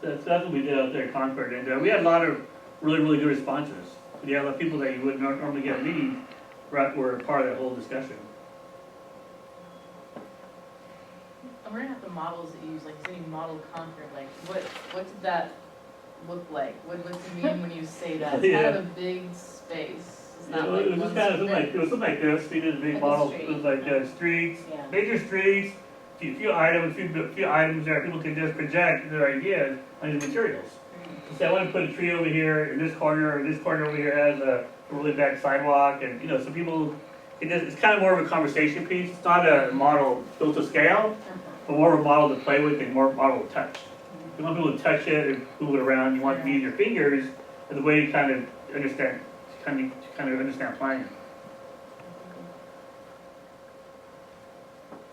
So that's what we did out there at Concord, and we had a lot of really, really good responses. We had a lot of people that you wouldn't normally get a meeting were part of that whole discussion. I'm wondering about the models that you use, like you said you modeled Concord, like what did that look like? What does it mean when you say that? It's kind of a big space. It's not like it was something like this. We did a big Like a model. street. It was like streets, Yeah. major streets, a few items there. People can just project their ideas on the materials. So I want to put a tree over here in this corner, or this corner over here has a really bad sidewalk, and so people, it's kind of more of a conversation piece. It's not a model built to scale, but more of a model to play with and more model to touch. You want people to touch it and move it around. You want to use your fingers as a way to kind of understand, understand planning.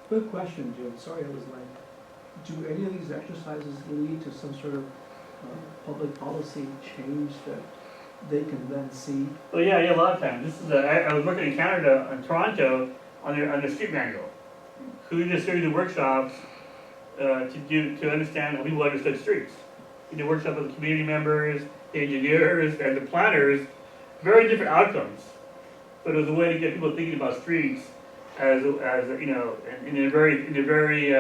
Good question, Jim. Sorry I was late. Do any of these exercises lead to some sort of public policy change that they can then see? Well, yeah, a lot of times. This is I was working in Canada, in Toronto, on the street manual. So we did a series of workshops to understand how people understood streets. We did workshops with the community members, the engineers, and the planners. Very different outcomes, but it was a way to get people thinking about streets as in a very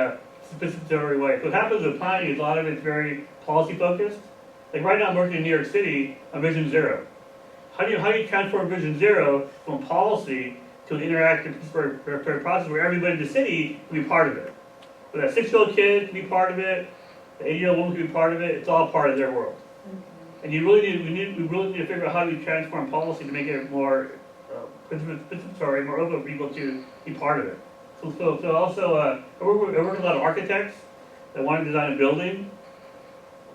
sophisticated way. So what happens with planning is a lot of it's very policy focused. Like right now, I'm working in New York City on Vision Zero. How do you transform Vision Zero from policy to an interactive process where everybody in the city can be part of it? So that 6-year-old kid can be part of it, the 80-year-old woman can be part of it. It's all part of their world. And we really need to figure out how do we transform policy to make it more participatory, more open for people to be part of it. So also, I work with a lot of architects that want to design a building.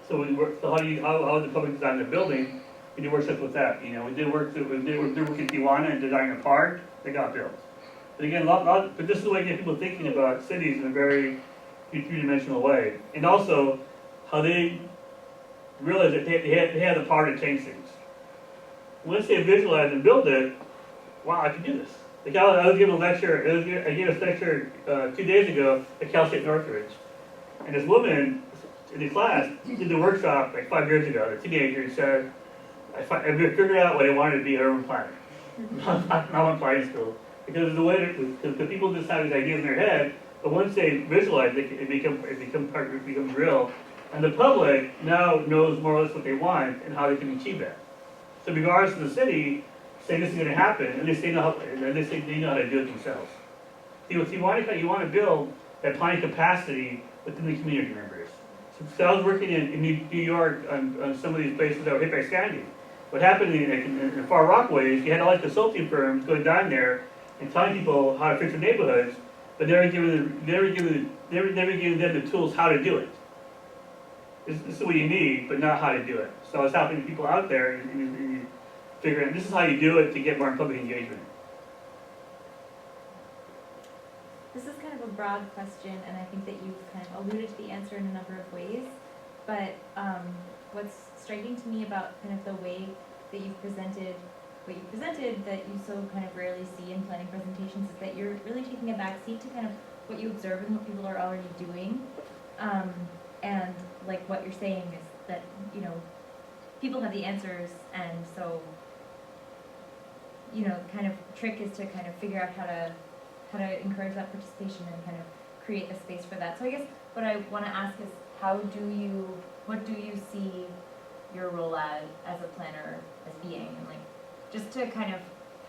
So how would the public design the building? We did workshops with that, you know, we did work in Tijuana and designing a park, they got built. But again, but this is the way to get people thinking about cities in a very three-dimensional way. And also, how they realize that they have the power to change things. Once they visualize and build it, wow, I can do this. Like I was giving a lecture, I gave a lecture 2 days ago at Cal State Northridge. And this woman in the class did the workshop like 5 years ago, a teenager, and said, I figured out what I wanted to be an urban planner. Not on planning school. Because the way because people just have these ideas in their head, but once they visualize it, it becomes real. And the public now knows more or less what they want and how they can achieve that. So regardless of the city, saying this is going to happen, and they know how to do it themselves. See, you want to build that planning capacity within the community members. So I was working in New York on some of these places that were hit by Sandy. What happened in Far Rockaway is you had all these consulting firms going down there and telling people how to fix their neighborhoods, but never giving them the tools how to do it. This is what you need, but not how to do it. So it's helping people out there and figuring out this is how you do it to get more public engagement. This is kind of a broad question, and I think that you've kind of alluded to the answer in a number of ways. But what's striking to me about kind of the way that you've presented what you presented that you so kind of rarely see in planning presentations is that you're really taking a backseat to kind of what you observe and what people are already doing. And like what you're saying is that, you know, people have the answers, and so, you know, kind of trick is to kind of figure out how to encourage that participation and kind of create a space for that. So I guess what I want to ask is what do you see your role as a planner as being, and like just to kind of,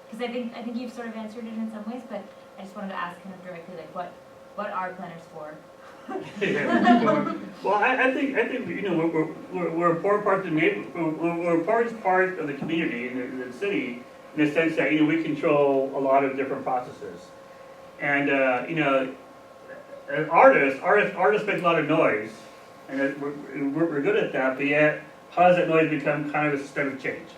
because I think you've sort of answered it in some ways, but I just wanted to ask kind of directly like what are planners for? Well, I think you know we're important part of the neighborhood. We're important part of the community in the city in the sense that, you know, we control a lot of different processes, and you know, artists make a lot of noise, and we're good at that. But yet, how does that noise become kind of a systemic change?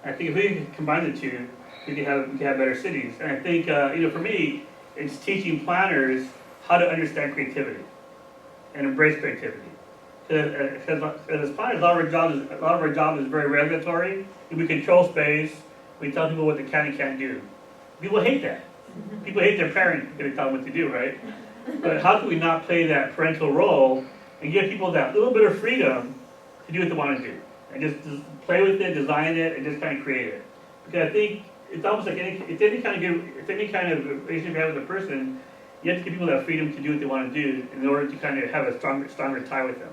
I think if we can combine the two, we can have better cities. And I think you know, for me, it's teaching planners how to understand creativity and embrace creativity. Because as planners, a lot of our job is very regulatory. We control space. We tell people what they can and can't do. People hate that. People hate their parents going to tell them what to do, right? But how can we not play that parental role and give people that little bit of freedom to do what they want to do, and just play with it, design it, and just kind of create it? Because I think it's almost like any kind of relationship you have with a person, you have to give people that freedom to do what they want to do in order to kind of have a stronger tie with them.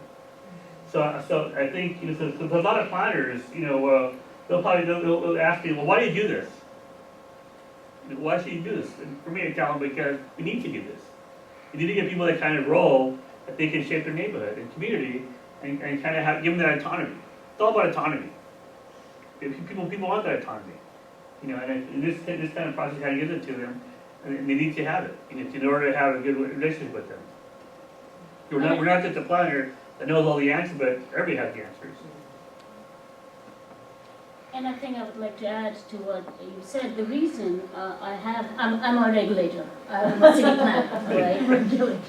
So I think, you know, so a lot of planners, you know, they'll ask me, well, why do you do this? Why should you do this? And for me, I tell them, because we need to do this. We need to give people that kind of role that they can shape their neighborhood and community and kind of give them that autonomy. It's all about autonomy. People want that autonomy, you know, and this kind of process kind of gives it to them, and they need to have it, you know, in order to have a good relationship with them. We're not just a planner that knows all the answers, but everybody has the answers. And I think I would like to add to what you said. The reason I'm a regulator, I'm a city planner, right?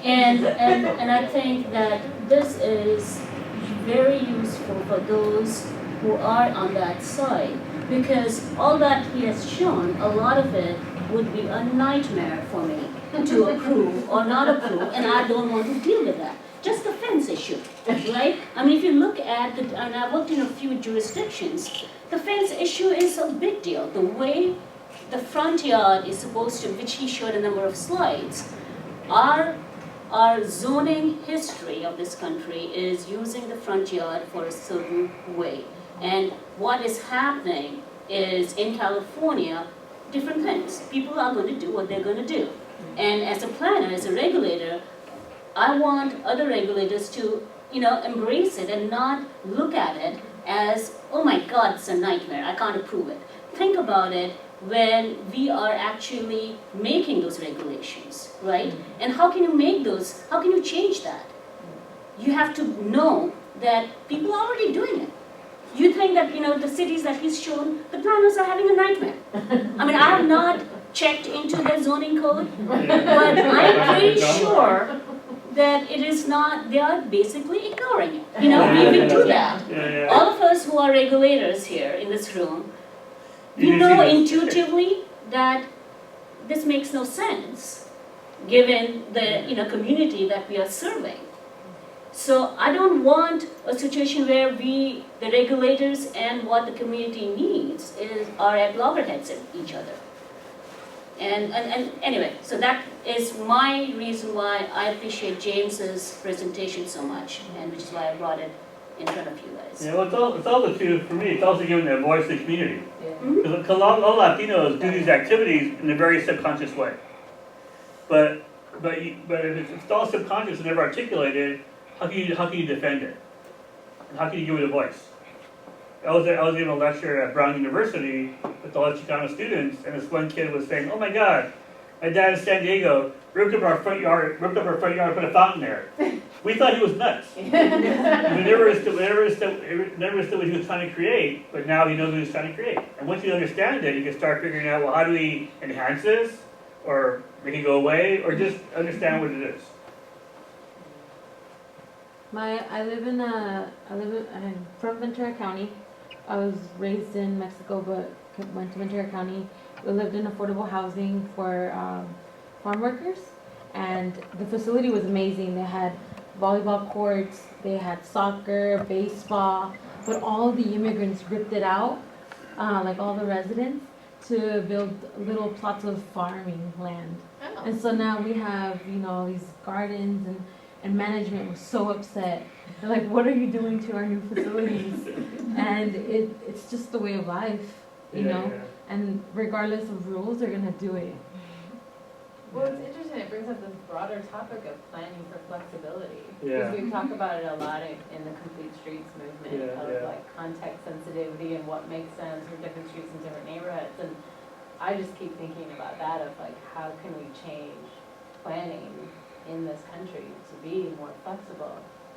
And I think that this is very useful for those who are on that side, because all that he has shown, a lot of it would be a nightmare for me to approve or not approve, and I don't want to deal with that. Just the fence issue, right? I mean, if you look at and I worked in a few jurisdictions, the fence issue is a big deal. The way the front yard is supposed to, which he showed a number of slides, our zoning history of this country is using the front yard for a certain way. And what is happening is, in California, different things. People are going to do what they're going to do. And as a planner, as a regulator, I want other regulators to, you know, embrace it and not look at it as, oh my God, it's a nightmare, I can't approve it. Think about it when we are actually making those regulations, right? And how can you make those, how can you change that? You have to know that people are already doing it. You think that, the cities that he's shown, the planners are having a nightmare. I mean, I have not checked into the zoning code, but I'm pretty sure that it is not, they are basically ignoring it. We do that. Yeah. All of us who are regulators here in this room, we You know see this- intuitively that this makes no sense, given the community that we are serving. So I don't want a situation where the regulators and what the community needs are at loggerheads at each other. And anyway, so that is my reason why I appreciate James's presentation so much, and which is why I brought it in front of you guys. Yeah, well, it's also too, for me, it's also giving a voice to the community. Yeah. Mhm. Because a lot of Latinos do these activities in a very subconscious way. But if it's all subconscious and never articulated, how can you defend it? And how can you give it a voice? I was giving a lecture at Brown University with all the Chicano students, and this one kid was saying, "Oh my God, my dad in San Diego ripped up our front yard, and put a fountain there." We thought he was nuts. We never understood what he was trying to create, but now he knows what he's trying to create. And once you understand it, you can start figuring out, well, how do we enhance this, or make it go away, or just understand what it is. I'm from Ventura County. I was raised in Mexico, but went to Ventura County. We lived in affordable housing for farm workers, and the facility was amazing. They had volleyball courts, they had soccer, baseball, but all the immigrants ripped it out, like all the residents, to build little plots of farming land. Oh. And so now we have, these gardens, and management was so upset. They're like, what are you doing to our new facilities? And it's just the way of life, Yeah. and regardless of rules, they're gonna do it. Well, it's interesting, it brings up this broader topic of planning for flexibility. Yeah. Because we talk about it a lot in the Complete Streets movement, Yeah, of yeah. like context sensitivity and what makes sense for different streets in different neighborhoods. And I just keep thinking about that, of like, how can we change planning in this country to be more flexible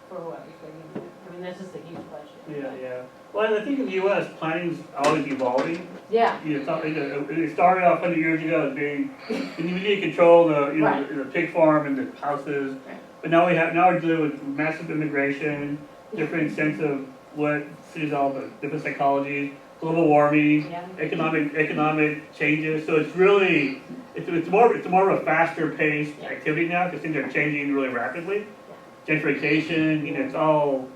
for whoever's living there? I mean, that's just a huge question. Yeah. Well, I think in the U.S., planning's always evolving. Yeah. It started off 100 years ago as being, you need to control Right. the pig farm and the houses. Right. But now we're dealing with massive immigration, different sense of what cities all about, different psychologies, global warming, Yeah. economic changes. So it's really, it's more of a faster paced Yeah. activity now because things are changing really rapidly. Gentrification, it's all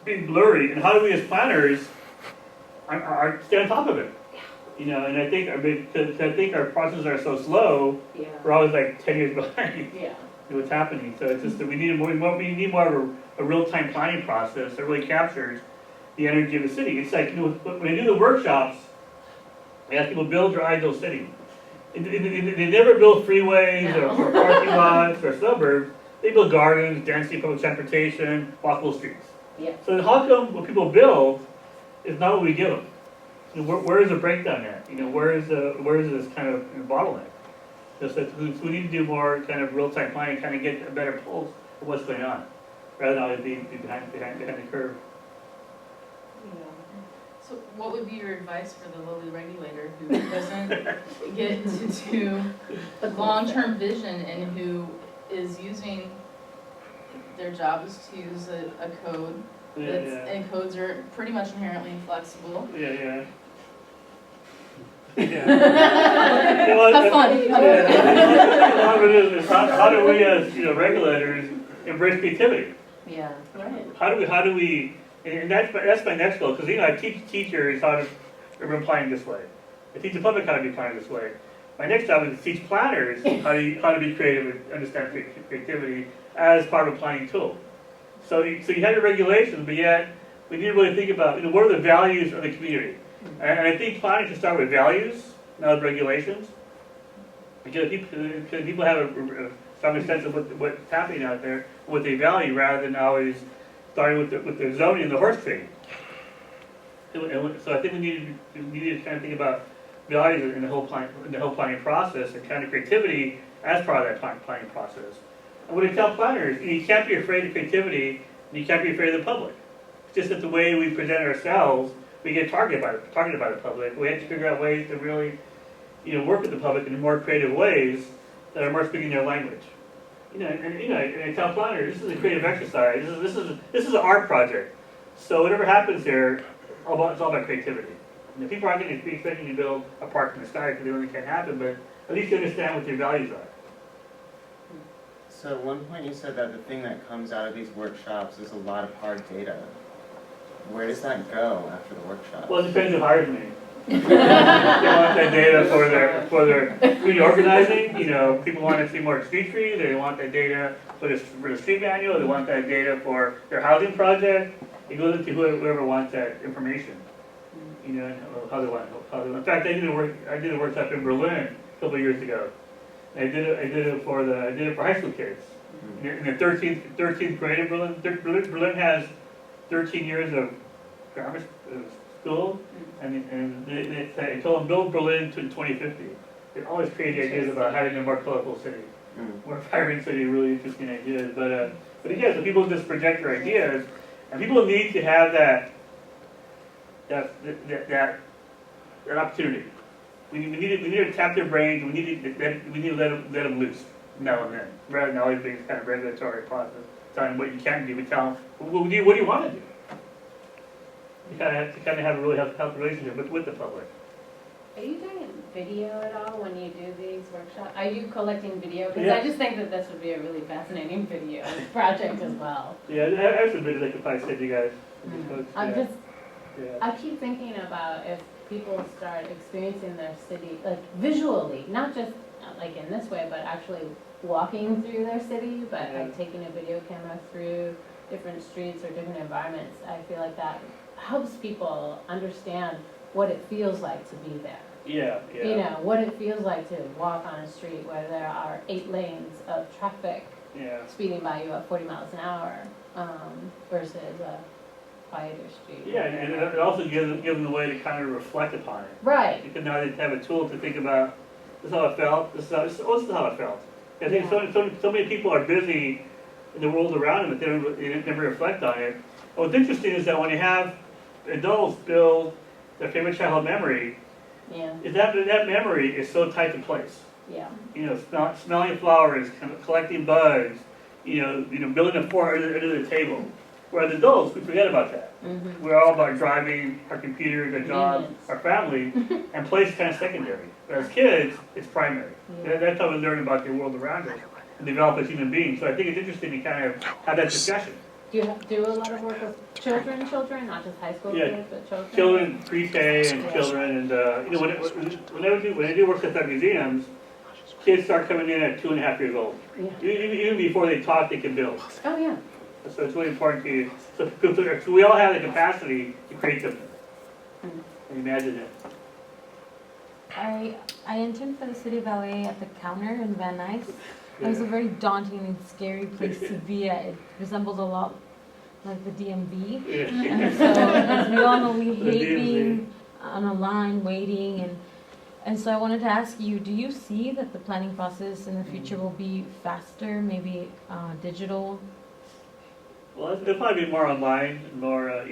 being blurry. And how do we as planners are stay on top of it? And I think our processes are so slow. Yeah. We're always like 10 years behind Yeah. what's happening. So it's just that we need more of a real-time planning process that really captures the energy of the city. It's like, when I do the workshops, I ask people build your ideal city. They never build freeways or parking lots or suburbs. They build gardens, density, public transportation, walkable streets. Yeah. So how come what people build is not what we give them? Where is the breakdown at? Where is this kind of bottleneck? So we need to do more kind of real-time planning, kind of get a better pulse of what's going on, rather than always be behind the curve. So what would be your advice for the lowly regulator who doesn't get to do the long-term vision and who is using, their job is to use a code and codes are pretty much inherently inflexible. Yeah. Have fun. A lot of it is how do we as regulators embrace creativity? Yeah. Right. How do we? And that's my next goal, because I teach teachers how to applying this way. I teach the public how to be applying this way. My next job is to teach planners how to be creative and understand creativity as part of a planning tool. So you have your regulations, but yet we need to really think about what are the values of the community. And I think planning should start with values, not with regulations, because people have a stronger sense of what's happening out there, what they value, rather than always starting with the zoning and the horse trading. So I think we need to kind of think about values in the whole planning process, and kind of creativity as part of that planning process. And what I tell planners, you can't be afraid of creativity, and you can't be afraid of the public. just that the way we present ourselves, we get targeted by the public. We have to figure out ways to really, work with the public in more creative ways that are more speaking their language. And a town planner, this is a creative exercise. This is an art project. So whatever happens here, it's all about creativity. People aren't going to be expecting you to build a park in the sky because they really can't happen, but at least you understand what your values are. So at one point you said that the thing that comes out of these workshops is a lot of hard data. Where does that go after the workshop? Well, it depends who hires me. They want that data for their community organizing. People want to see more street trees. They want that data for the street manual. They want that data for their housing project. It goes into whoever wants that information. How they want. In fact, I did a workshop in Berlin a couple of years ago. I did it for high school kids. In the 13th grade in Berlin. Berlin has 13 years of grammar school, and they told them build Berlin to 2050. They always create ideas about having a more colorful city, more vibrant city, really interesting ideas. But again, so people just project their ideas, and people need to have that opportunity. We need to tap their brains. We need to let them loose now and then, rather than always being kind of regulatory process, telling them what you can do. We tell them, what do you want to do? You have to have a really healthy relationship with the public. Are you doing video at all when you do these workshops? Are you collecting video? Because Yeah. I just think that this would be a really fascinating video project as well. Yeah, I have some videos I could probably send you guys. I keep thinking about if people start experiencing their city, like visually, not just like in this way, but actually walking through their city, but like taking a video camera through different streets or different environments. I feel like that helps people understand what it feels like to be there. Yeah. What it feels like to walk on a street where there are 8 lanes of traffic speeding by you at 40 miles an hour versus a quieter street. Yeah, and it also gives them the way to kind of reflect upon it. Right. Because now they have a tool to think about, this is how I felt, this is how I felt. I think so many people are busy in the world around them that they never reflect on it. And what's interesting is that when you have adults build their favorite childhood memory, is that memory is so tight to place. Yeah. Smelling flowers, kind of collecting bugs, building a fort under the table. Whereas adults, we forget about that. Mm-hmm. We're all about driving, our computers, our jobs, our family, and place kind of secondary. Whereas kids, it's primary. That's how we learn about the world around us and develop as human beings. So I think it's interesting to kind of have that discussion. Do you do a lot of work with children, not just high school kids, but children? Children, pre-K and children, and when I do work at museums, kids start coming in at 2.5 years old. Yeah. Even before they talk, they can build. Oh yeah. So it's really important to, so we all have the capacity to create something. And imagine it. I interned for the City Ballet at the counter in Van Nuys. It was a very daunting and scary place to be at. It resembled a lot like the DMV. And so, as we all know, we hate being on a line waiting. And so I wanted to ask you, do you see that the planning process in the future will be faster, maybe digital? Well, it'll probably be more online, more, a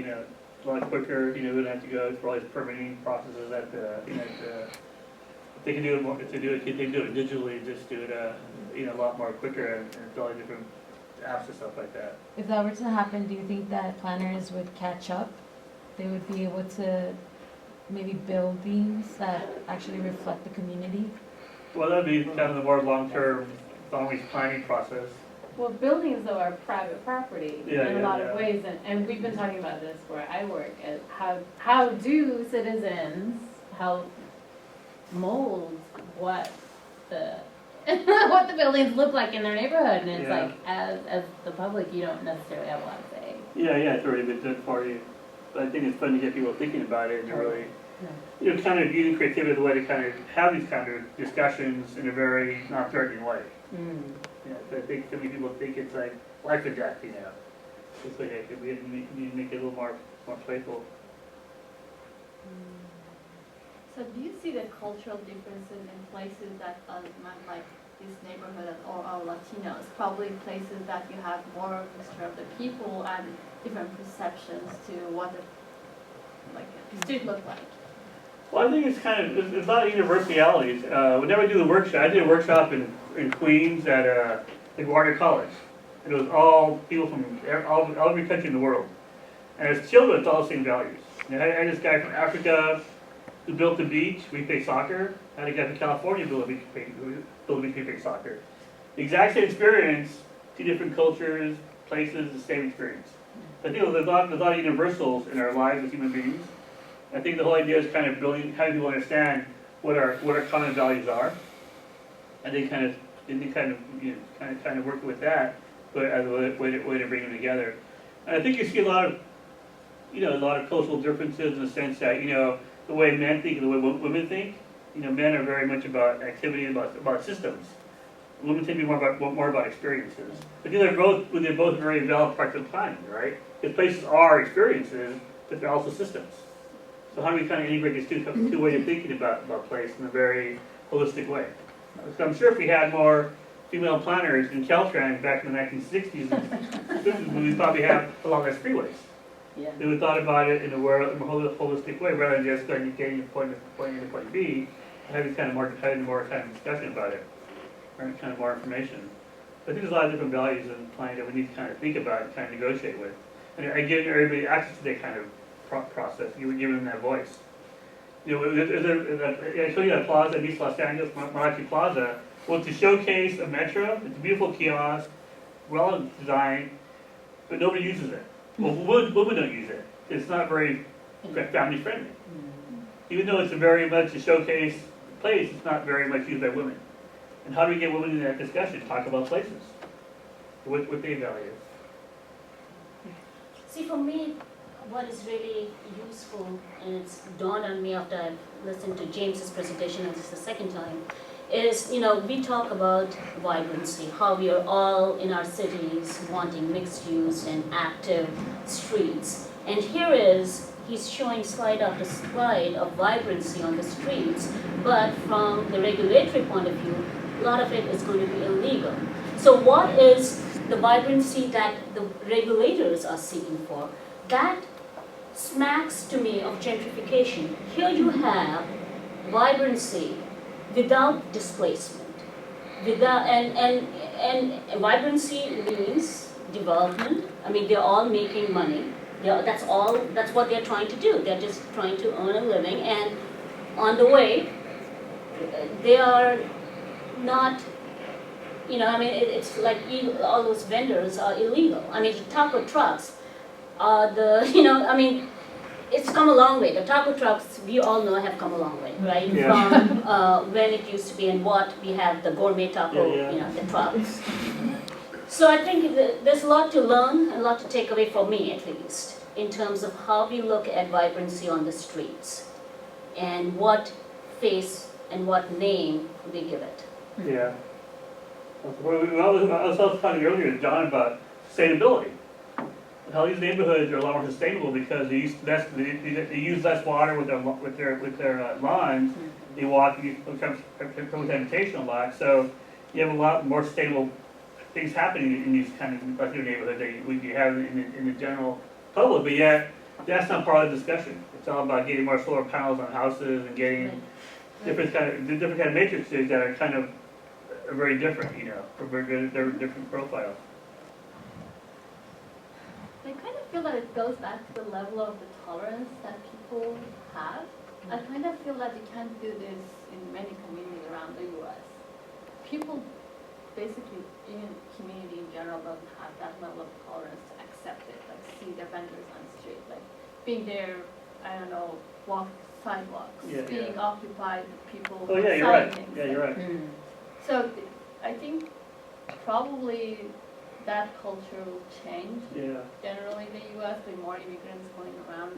lot quicker. We don't have to go through all these permitting processes that, if they can do it more, if they do it digitally, just do it, a lot more quicker and all the different apps and stuff like that. If that were to happen, do you think that planners would catch up? They would be able to maybe build things that actually reflect the community? Well, that'd be kind of the more long-term, long-range planning process. Well, buildings though are private property in a lot of ways, and we've been talking about this where I work. As how do citizens help mold what the what the buildings look like in their neighborhood? And it's like as the public, you don't necessarily have a lot to say. Yeah, it's already been done for you. But I think it's fun to get people thinking about it and really, kind of using creativity as a way to kind of have these kind of discussions in a very non-threatening way. So I think so many people think it's like life or death, This way we need to make it a little more playful. So do you see the cultural differences in places that might like this neighborhood are all Latinos, probably places that you have more mixture of the people and different perceptions to what the street look like. Well, I think it's kind of, it's a lot of universalities. Whenever I do the workshop, I did a workshop in Queens at LaGuardia College. And it was all people from every country in the world. And as children, it's all the same values. I had this guy from Africa who built the beach, we play soccer. I had a guy from California build a beach, we play soccer. The exact same experience, two different cultures, places, the same experience. I think there's a lot of universals in our lives as human beings. I think the whole idea is kind of building, how do people understand what our common values are, and then kind of work with that, but as a way to bring them together. And I think you see a lot of cultural differences in the sense that the way men think and the way women think. Men are very much about activity, about systems. Women tend to be more about experiences. But they're both very valid parts of planning, right? Because places are experiences, but they're also systems. So how do we kind of integrate these two ways of thinking about place in a very holistic way? So I'm sure if we had more female planners in Caltrans back in the 1960s and 50s, we'd probably have a lot less freeways. Yeah. They would thought about it in a holistic way rather than just getting from point A to point B, having more kind of discussion about it, or kind of more information. But I think there's a lot of different values in planning that we need to kind of think about and kind of negotiate with. And I give everybody access to that kind of process. You would give them that voice. I showed you that plaza in East Los Angeles, Malachi Plaza, was to showcase a metro. It's a beautiful kiosk, well designed, but nobody uses it. Well, women don't use it. It's not very family friendly. Even though it's a very much a showcase place, it's not very much used by women. And how do we get women in that discussion? Talk about places, what they value. See, for me, what is really useful, and it's dawned on me after I've listened to James's presentation, and this is the second time, is, we talk about vibrancy, how we are all in our cities wanting mixed use and active streets. And here he's showing slide after slide of vibrancy on the streets, but from the regulatory point of view, a lot of it is going to be illegal. So what is the vibrancy that the regulators are seeking for? That smacks to me of gentrification. Here you have vibrancy without displacement, and vibrancy means development. I mean, they're all making money. That's what they're trying to do. They're just trying to earn a living, and on the way, they are not. It's like all those vendors are illegal. I mean, taco trucks. It's come a long way. The taco trucks, we all know, have come a long way, right? Yeah. From when it used to be and what we have, the gourmet taco, the trucks. So I think there's a lot to learn, a lot to take away for me, at least, in terms of how we look at vibrancy on the streets and what face and what name we give it. Yeah. I was also talking earlier to John about sustainability. How these neighborhoods are a lot more sustainable because they use less water with their lawns. They walk, public sanitation a lot. So you have a lot more sustainable things happening in these kind of Latino neighborhoods that we have in the general public. But yet, that's not part of the discussion. It's all about getting more solar panels on houses and getting different kind of matrices that are kind of very different. They're different profiles. I kind of feel that it goes back to the level of the tolerance that people have. I kind of feel that you can't do this in many communities around the U.S. People basically, in community in general, doesn't have that level of tolerance to accept it, like see the vendors on the street, like being there, I don't know, walk sidewalks, being occupied with people selling things. Yeah, you're right. So I think probably that culture will change. Generally in the U.S. with more immigrants going around,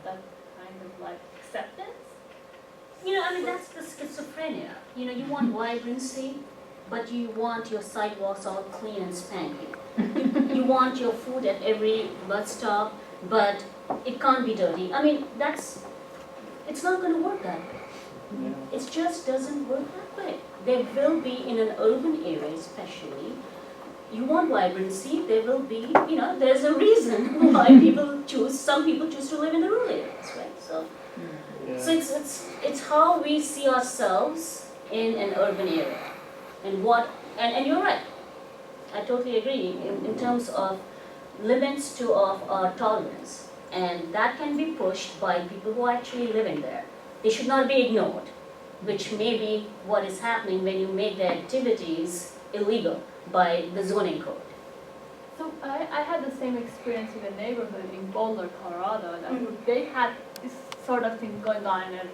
that kind of like acceptance. That's the schizophrenia. You want vibrancy, but you want your sidewalks all clean and spanky. You want your food at every bus stop, but it can't be dirty. It's not going to work that way. Yeah. It just doesn't work that way. There will be, in an urban area especially, you want vibrancy, there will be, there's a reason why some people choose to live in the rural areas, right? So Yeah. it's how we see ourselves in an urban area. And you're right, I totally agree in terms of limits of our tolerance. And that can be pushed by people who are actually living there. They should not be ignored, which may be what is happening when you make their activities illegal by the zoning code. So I had the same experience in a neighborhood in Boulder, Colorado, that Mhm. they had this sort of thing going on in a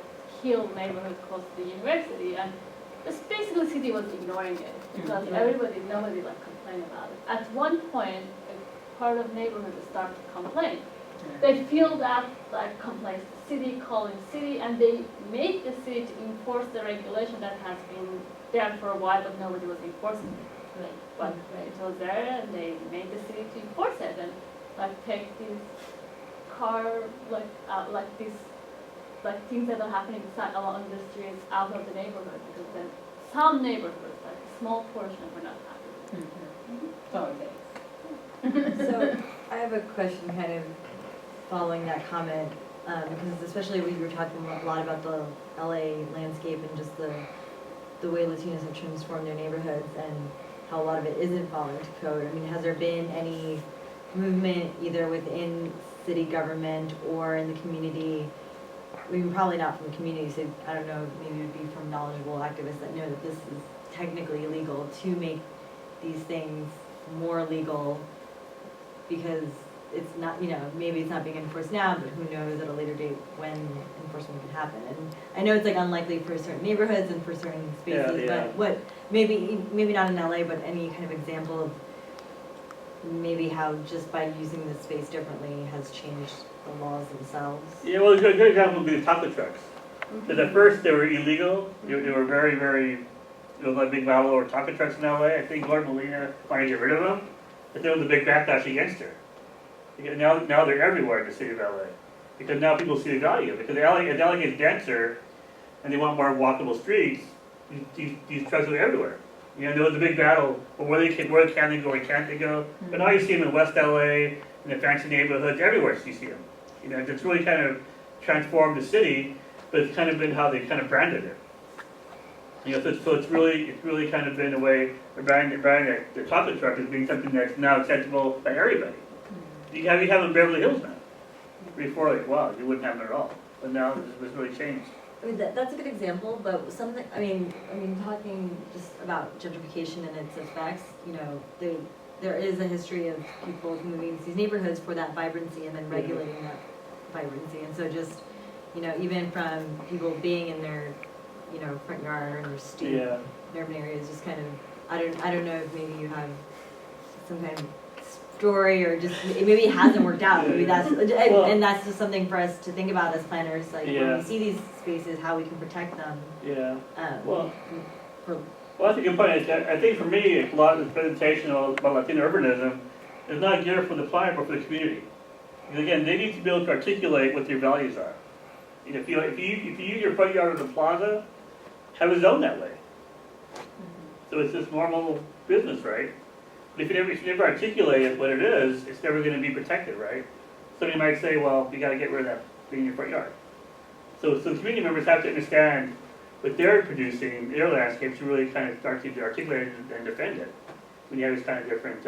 hill neighborhood close to the university, and just basically the city was ignoring it because nobody like complained about it. At one point, a part of neighborhood started to complain. They feel that like complaints to the city, calling the city, and they made the city to enforce the regulation that has been there for a while, but nobody was enforcing it. Right. But it was there, and they made the city to enforce it, and like take these like things that are happening along the streets out of the neighborhood, because then some neighborhoods, like a small portion, were not happy. So I have a question kind of following that comment, because especially we were talking a lot about the LA landscape and just the way Latinos have transformed their neighborhoods and how a lot of it isn't following to code. I mean, has there been any movement either within city government or in the community? I mean, probably not from the community, so I don't know, maybe it would be from knowledgeable activists that know that this is technically illegal, to make these things more legal, because it's not, maybe it's not being enforced now, but who knows at a later date when enforcement can happen. And I know it's like unlikely for certain neighborhoods and for certain spaces, but maybe not in LA, but any kind of example of maybe how just by using the space differently has changed the laws themselves? Yeah, well, a good example would be the taco trucks. Because at first they were illegal. They were very, very, there was a big battle over taco trucks in LA. I think Lord Molina wanted to get rid of them, but there was a big backlash against her. Because now they're everywhere in the city of LA. Because now people see the value. Because as LA gets denser and they want more walkable streets, these trucks are everywhere. There was a big battle, but where can they go, where can't they go? But now you see them in West LA, in the fancy neighborhoods, everywhere you see them. It's really kind of transformed the city, but it's kind of been how they kind of branded it. So it's really kind of been a way of branding the chocolate truck as being something that's now acceptable by everybody. You have them in Beverly Hills now. Before, wow, you wouldn't have them at all. But now it's really changed. I mean, that's a good example, but something, I mean, talking just about gentrification and its effects, there is a history of people moving to these neighborhoods for that vibrancy and then regulating that vibrancy. And so just, even from people being in their, front yard or their street, in urban areas, just kind of, I don't know if maybe you have some kind of story, or just maybe it hasn't worked out. Maybe that's and that's just something for us to think about as planners. Like when we see these spaces, how we can protect them. Well, that's a good point. I think for me, a lot of the presentation about Latino urbanism is not geared for the planner, but for the community. Because again, they need to be able to articulate what their values are. If you use your front yard as a plaza, have it zoned that way. So it's just normal business, right? But if you never articulate what it is, it's never going to be protected, right? Somebody might say, well, you got to get rid of that thing in your front yard. So the community members have to understand what they're producing, their landscapes, to really kind of start to articulate and defend it when you have these kind of different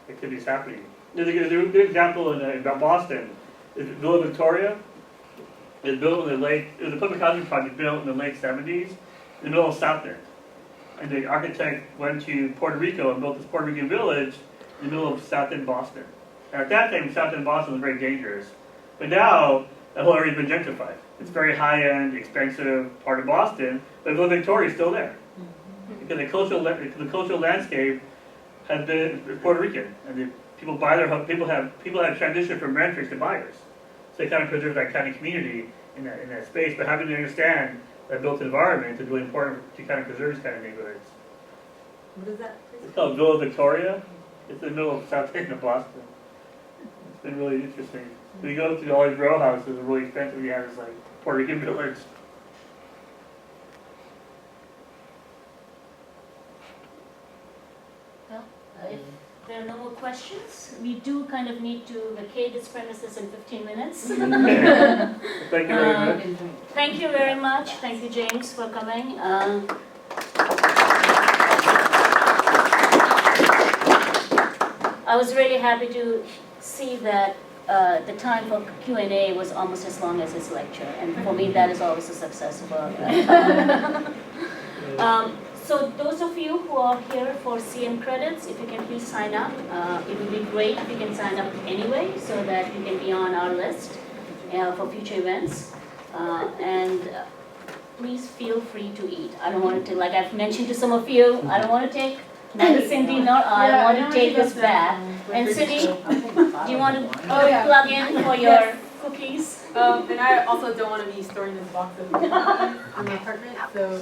activities happening. There's a good example in Boston. Is Villa Victoria. It was a public housing project built in the late 70s in the middle of South End. And the architect went to Puerto Rico and built this Puerto Rican village in the middle of South End Boston. And at that time, South End Boston was very dangerous. But now, that whole area has been gentrified. It's a very high-end, expensive part of Boston, but Villa Victoria is still there. Because the cultural landscape has been Puerto Rican. And people buy their home, people have transitioned from renters to buyers. So they kind of preserve that kind of community in that space, but having to understand that built environment is really important to kind of preserve these kind of neighborhoods. What is that? It's called Villa Victoria. It's in the middle of South End of Boston. It's been really interesting. So you go to all these row houses, are really expensive. You have this like Puerto Rican village. If there are no more questions, we do kind of need to vacate this premises in 15 minutes. Thank you very much. Thank you very much. Thank you, James, for coming. I was really happy to see that the time for Q&A was almost as long as his lecture, and for me that is always a success. So those of you who are here for CM credits, if you can please sign up. It would be great if you can sign up anyway, so that you can be on our list for future events. Please feel free to eat. I don't want to, like I've mentioned to some of you, I don't want to take, neither Cindy nor I want to take this back. And Cindy, do you want to plug in for your cookies? And I also don't want to be storing this box of cookies in my apartment, so